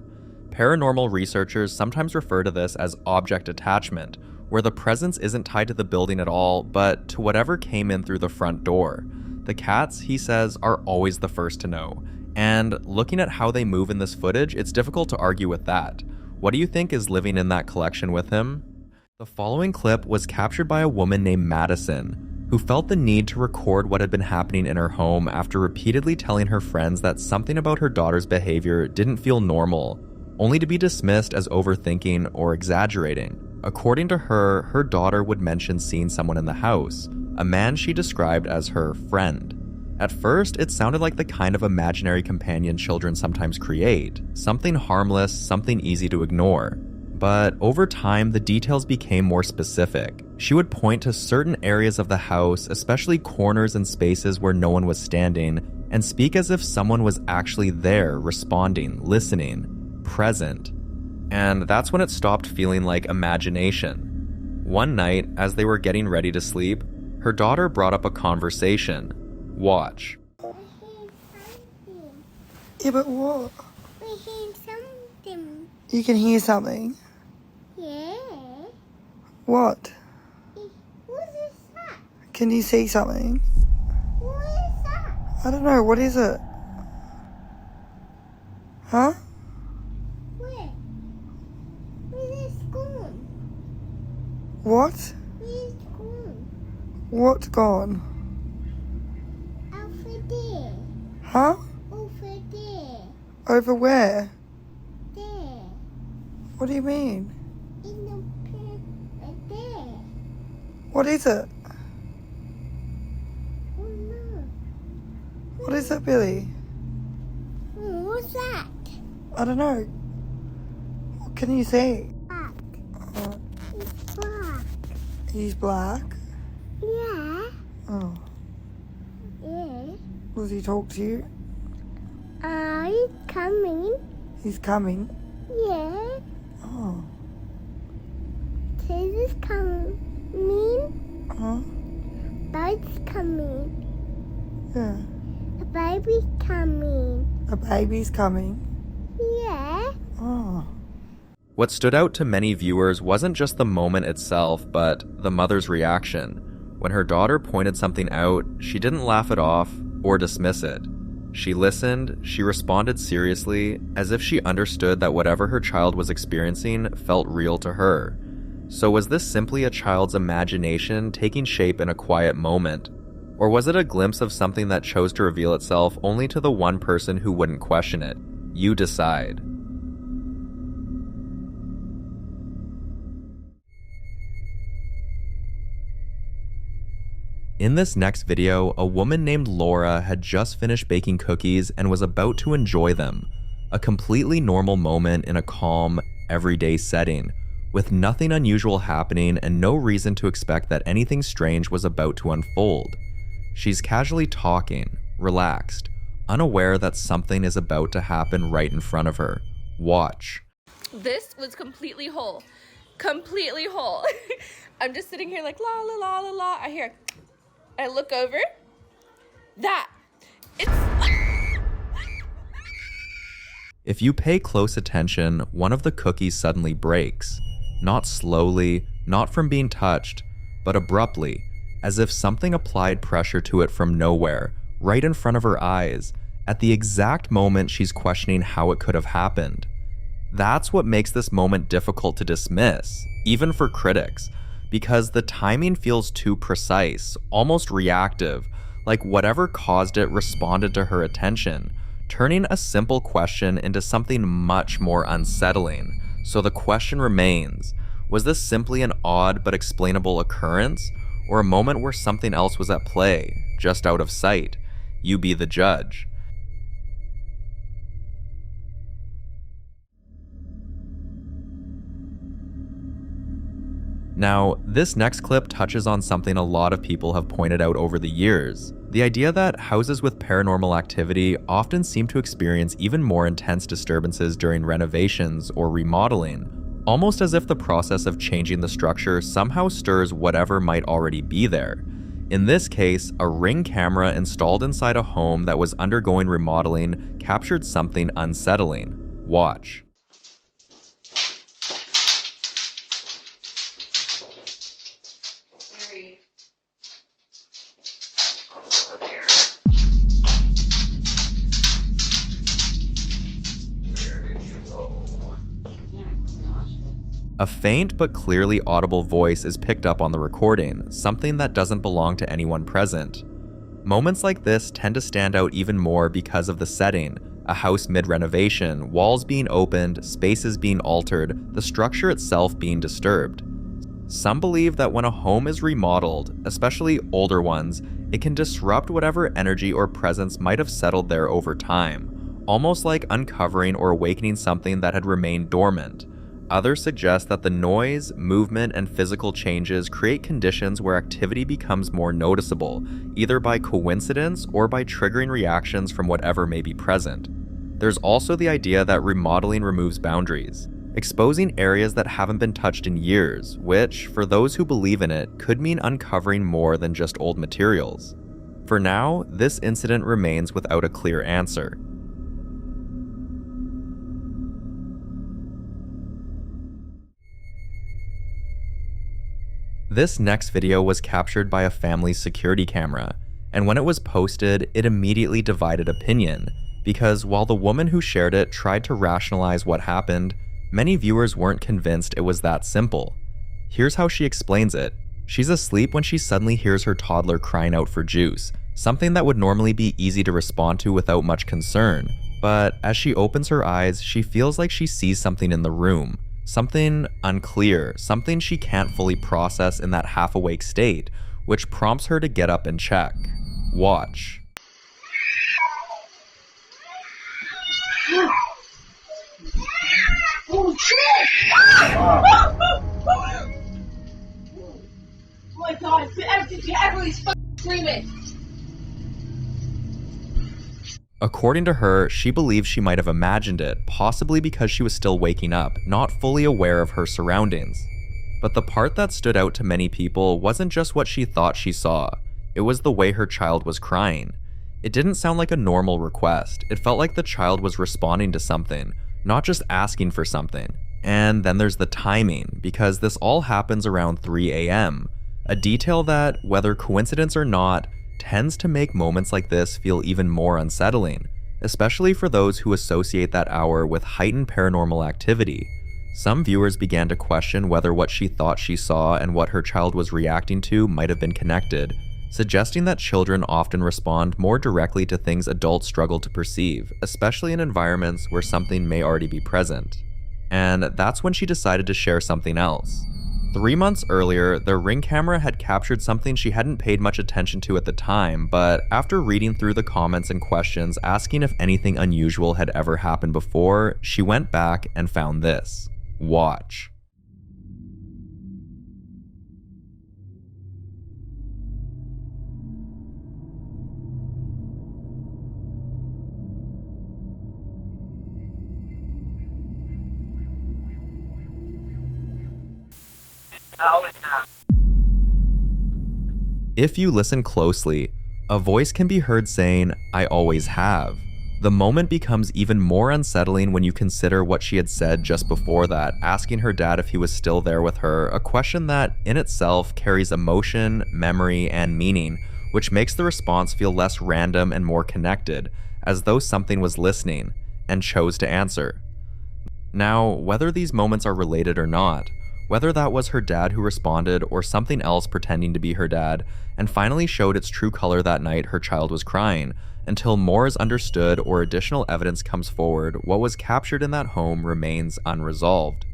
Paranormal researchers sometimes refer to this as object attachment, where the presence isn't tied to the building at all, but to whatever came in through the front door. The cats, he says, are always the first to know. And looking at how they move in this footage, it's difficult to argue with that. What do you think is living in that collection with him? The following clip was captured by a woman named Madison, who felt the need to record what had been happening in her home after repeatedly telling her friends that something about her daughter's behavior didn't feel normal, only to be dismissed as overthinking or exaggerating. According to her, her daughter would mention seeing someone in the house, a man she described as her friend. At first, it sounded like the kind of imaginary companion children sometimes create, something harmless, something easy to ignore. But over time, the details became more specific. She would point to certain areas of the house, especially corners and spaces where no one was standing, and speak as if someone was actually there, responding, listening, present. And that's when it stopped feeling like imagination. One night, as they were getting ready to sleep, her daughter brought up a conversation. Watch. Yeah, but what? We hear something. You can hear something? Yeah. What? What is that? Can you see something? What is that? I don't know. What is it? Huh? Where? Where is gone? What? Where is gone? What's gone? Over there. Huh? Over there. Over where? There. What do you mean? In the right there. What is it? Oh no. What is it, Billy? What's that? I don't know. What can you see? Black. Oh, It's black. he's black. Yeah. Oh. Yeah. Does he talk to you? He's coming. He's coming. Yeah. Oh. This coming. Huh? Bird's coming. Yeah. A baby's coming. A baby's coming. Yeah. Oh. What stood out to many viewers wasn't just the moment itself, but the mother's reaction. When her daughter pointed something out, she didn't laugh it off or dismiss it. She listened, she responded seriously, as if she understood that whatever her child was experiencing felt real to her. So was this simply a child's imagination taking shape in a quiet moment? Or was it a glimpse of something that chose to reveal itself only to the one person who wouldn't question it? You decide. In this next video, a woman named Laura had just finished baking cookies and was about to enjoy them. A completely normal moment in a calm, everyday setting, with nothing unusual happening and no reason to expect that anything strange was about to unfold. She's casually talking, relaxed, unaware that something is about to happen right in front of her. Watch. This was completely whole. Completely whole. I'm just sitting here like la la la la la. I hear, I look over. That. It's. If you pay close attention, one of the cookies suddenly breaks. Not slowly, not from being touched, but abruptly, as if something applied pressure to it from nowhere, right in front of her eyes, at the exact moment she's questioning how it could have happened. That's what makes this moment difficult to dismiss, even for critics, because the timing feels too precise, almost reactive, like whatever caused it responded to her attention, turning a simple question into something much more unsettling. So the question remains, was this simply an odd but explainable occurrence, or a moment where something else was at play, just out of sight? You be the judge. Now, this next clip touches on something a lot of people have pointed out over the years. The idea that houses with paranormal activity often seem to experience even more intense disturbances during renovations or remodeling, almost as if the process of changing the structure somehow stirs whatever might already be there. In this case, a Ring camera installed inside a home that was undergoing remodeling captured something unsettling. Watch. A faint but clearly audible voice is picked up on the recording, something that doesn't belong to anyone present. Moments like this tend to stand out even more because of the setting, a house mid-renovation, walls being opened, spaces being altered, the structure itself being disturbed. Some believe that when a home is remodeled, especially older ones, it can disrupt whatever energy or presence might have settled there over time, almost like uncovering or awakening something that had remained dormant. Others suggest that the noise, movement, and physical changes create conditions where activity becomes more noticeable, either by coincidence or by triggering reactions from whatever may be present. There's also the idea that remodeling removes boundaries, exposing areas that haven't been touched in years, which, for those who believe in it, could mean uncovering more than just old materials. For now, this incident remains without a clear answer. This next video was captured by a family's security camera, and when it was posted, it immediately divided opinion, because while the woman who shared it tried to rationalize what happened, many viewers weren't convinced it was that simple. Here's how she explains it. She's asleep when she suddenly hears her toddler crying out for juice, something that would normally be easy to respond to without much concern, but as she opens her eyes, she feels like she sees something in the room. Something unclear, something she can't fully process in that half-awake state, which prompts her to get up and check. Watch. Oh shit! Oh my god, everybody's fucking screaming! According to her, she believes she might have imagined it, possibly because she was still waking up, not fully aware of her surroundings. But the part that stood out to many people wasn't just what she thought she saw, it was the way her child was crying. It didn't sound like a normal request, it felt like the child was responding to something, not just asking for something. And then there's the timing, because this all happens around 3 a.m., a detail that, whether coincidence or not, tends to make moments like this feel even more unsettling, especially for those who associate that hour with heightened paranormal activity. Some viewers began to question whether what she thought she saw and what her child was reacting to might have been connected, suggesting that children often respond more directly to things adults struggle to perceive, especially in environments where something may already be present. And that's when she decided to share something else. 3 months earlier, the Ring camera had captured something she hadn't paid much attention to at the time, but after reading through the comments and questions asking if anything unusual had ever happened before, she went back and found this. Watch. If you listen closely, a voice can be heard saying, "I always have." The moment becomes even more unsettling when you consider what she had said just before that, asking her dad if he was still there with her, a question that, in itself, carries emotion, memory, and meaning, which makes the response feel less random and more connected, as though something was listening, and chose to answer. Now, whether these moments are related or not, whether that was her dad who responded or something else pretending to be her dad, and finally showed its true color that night her child was crying, until more is understood or additional evidence comes forward, what was captured in that home remains unresolved.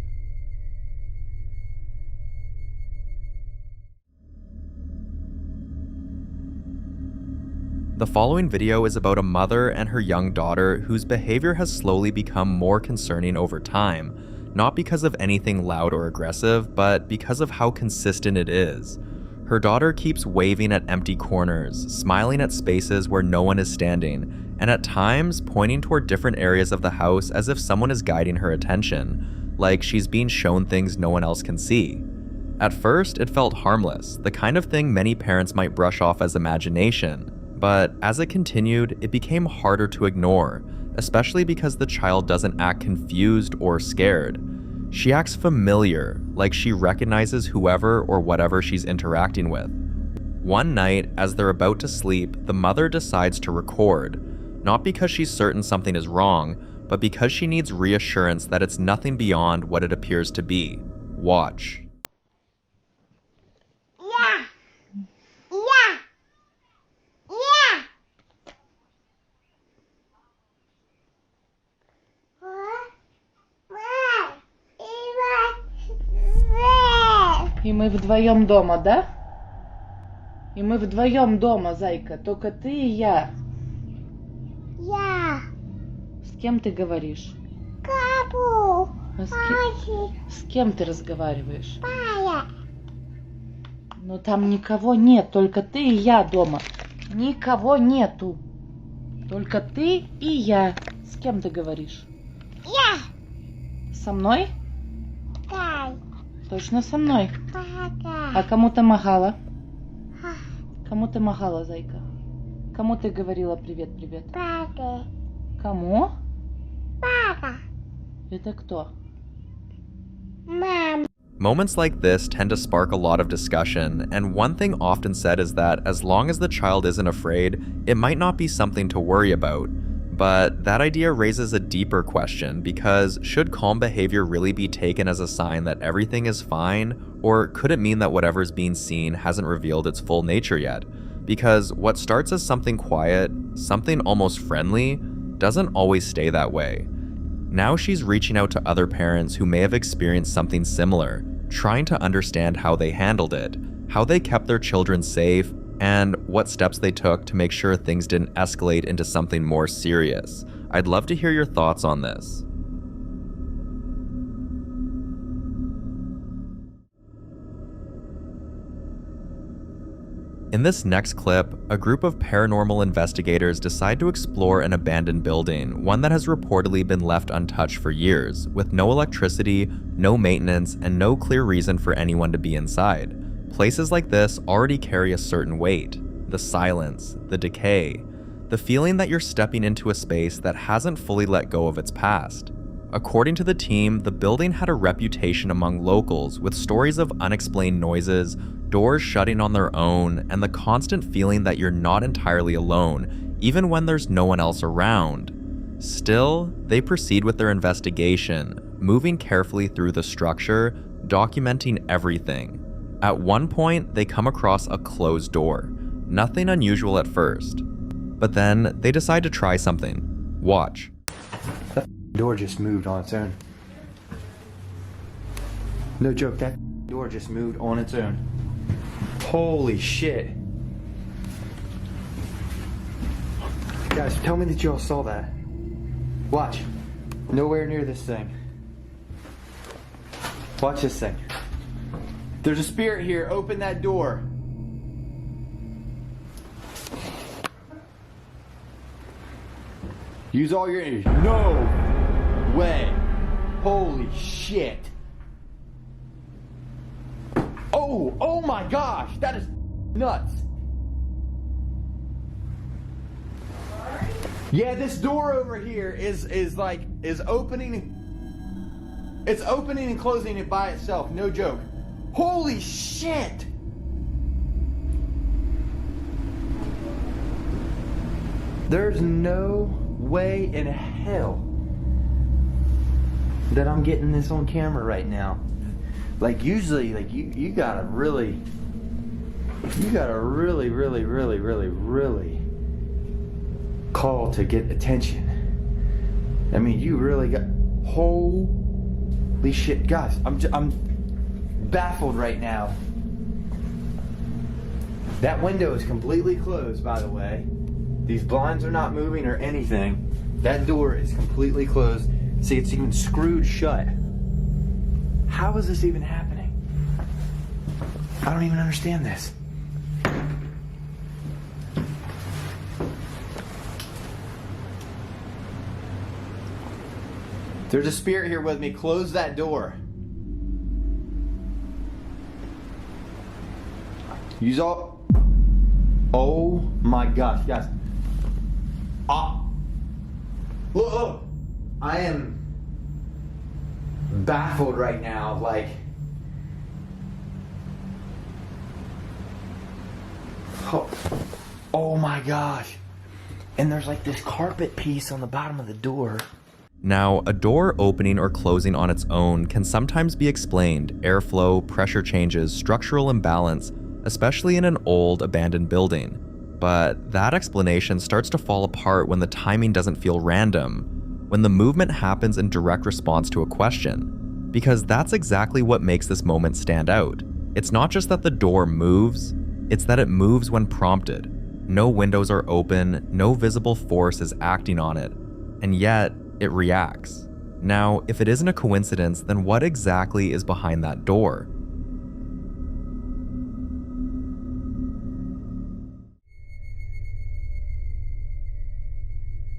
The following video is about a mother and her young daughter whose behavior has slowly become more concerning over time, not because of anything loud or aggressive, but because of how consistent it is. Her daughter keeps waving at empty corners, smiling at spaces where no one is standing, and at times pointing toward different areas of the house as if someone is guiding her attention, like she's being shown things no one else can see. At first, it felt harmless, the kind of thing many parents might brush off as imagination, but as it continued, it became harder to ignore, especially because the child doesn't act confused or scared. She acts familiar, like she recognizes whoever or whatever she's interacting with. One night, as they're about to sleep, the mother decides to record, not because she's certain something is wrong, but because she needs reassurance that it's nothing beyond what it appears to be. Watch. Yeah. Yeah. Yeah. И мы вдвоем дома, да? И мы вдвоем дома, зайка. Только ты и я. Я. С кем ты говоришь? Капу. С кем ты разговариваешь? Пая. Но там никого нет, только ты и я дома. Никого нету. Только ты и я. С кем ты говоришь? Я. Со мной? Да. Точно со мной? Папа. А кому ты махала? Кому ты махала, зайка? Кому ты говорила привет-привет? Папе. Кому? Папа. Это кто? Мам. Moments like this tend to spark a lot of discussion, and one thing often said is that as long as the child isn't afraid, it might not be something to worry about. But that idea raises a deeper question, because should calm behavior really be taken as a sign that everything is fine, or could it mean that whatever's being seen hasn't revealed its full nature yet? Because what starts as something quiet, something almost friendly, doesn't always stay that way. Now she's reaching out to other parents who may have experienced something similar, trying to understand how they handled it, how they kept their children safe, and what steps they took to make sure things didn't escalate into something more serious. I'd love to hear your thoughts on this. In this next clip, a group of paranormal investigators decide to explore an abandoned building, one that has reportedly been left untouched for years, with no electricity, no maintenance, and no clear reason for anyone to be inside. Places like this already carry a certain weight. The silence, the decay, the feeling that you're stepping into a space that hasn't fully let go of its past. According to the team, the building had a reputation among locals with stories of unexplained noises, doors shutting on their own, and the constant feeling that you're not entirely alone, even when there's no one else around. Still, they proceed with their investigation, moving carefully through the structure, documenting everything. At one point, they come across a closed door. Nothing unusual at first. But then, they decide to try something. Watch. That door just moved on its own. No joke, that door just moved on its own. Holy shit. Guys, tell me that y'all saw that. Watch. Nowhere near this thing. Watch this thing. There's a spirit here. Open that door. Use all your energy. No way. Holy shit. Oh my gosh. That is nuts. Yeah, this door over here is opening. It's opening and closing it by itself. No joke. Holy shit. There's no way in hell that I'm getting this on camera right now. Like usually, like you gotta really call to get attention. I mean, you really got, holy shit, guys, I'm baffled right now. That window is completely closed, by the way. These blinds are not moving or anything. That door is completely closed. See, it's even screwed shut. How is this even happening? I don't even understand this. There's a spirit here with me. Close that door. Use all... Oh my gosh, guys. Look. I am baffled right now, like... Oh my gosh. And there's like this carpet piece on the bottom of the door. Now, a door opening or closing on its own can sometimes be explained: airflow, pressure changes, structural imbalance, especially in an old, abandoned building. But that explanation starts to fall apart when the timing doesn't feel random, when the movement happens in direct response to a question. Because that's exactly what makes this moment stand out. It's not just that the door moves, it's that it moves when prompted. No windows are open, no visible force is acting on it, and yet it reacts. Now, if it isn't a coincidence, then what exactly is behind that door?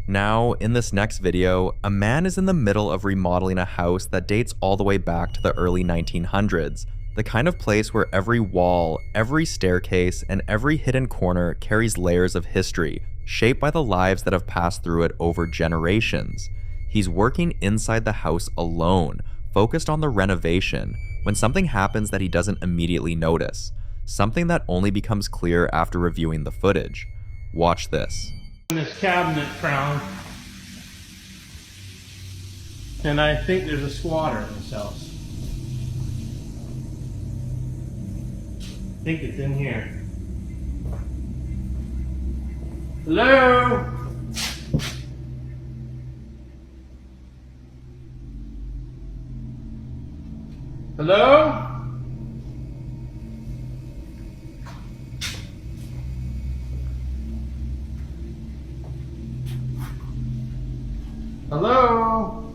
Now, in this next video, a man is in the middle of remodeling a house that dates all the way back to the early 1900s, the kind of place where every wall, every staircase, and every hidden corner carries layers of history, shaped by the lives that have passed through it over generations. He's working inside the house alone, focused on the renovation, when something happens that he doesn't immediately notice, something that only becomes clear after reviewing the footage. Watch this. This cabinet found, and I think there's a squatter in this house. I think it's in here. Hello? Hello? Hello?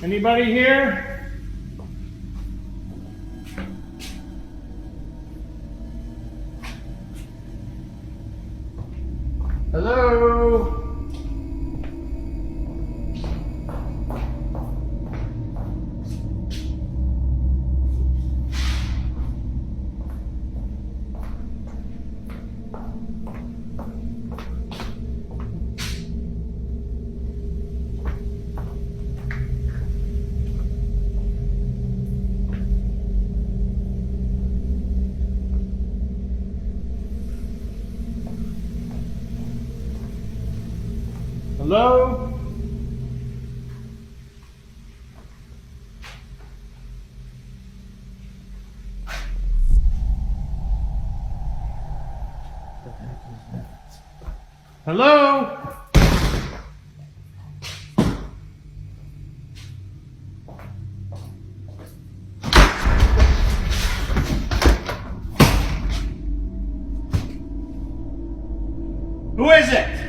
Anybody here? Hello? Hello? Hello? Who is it?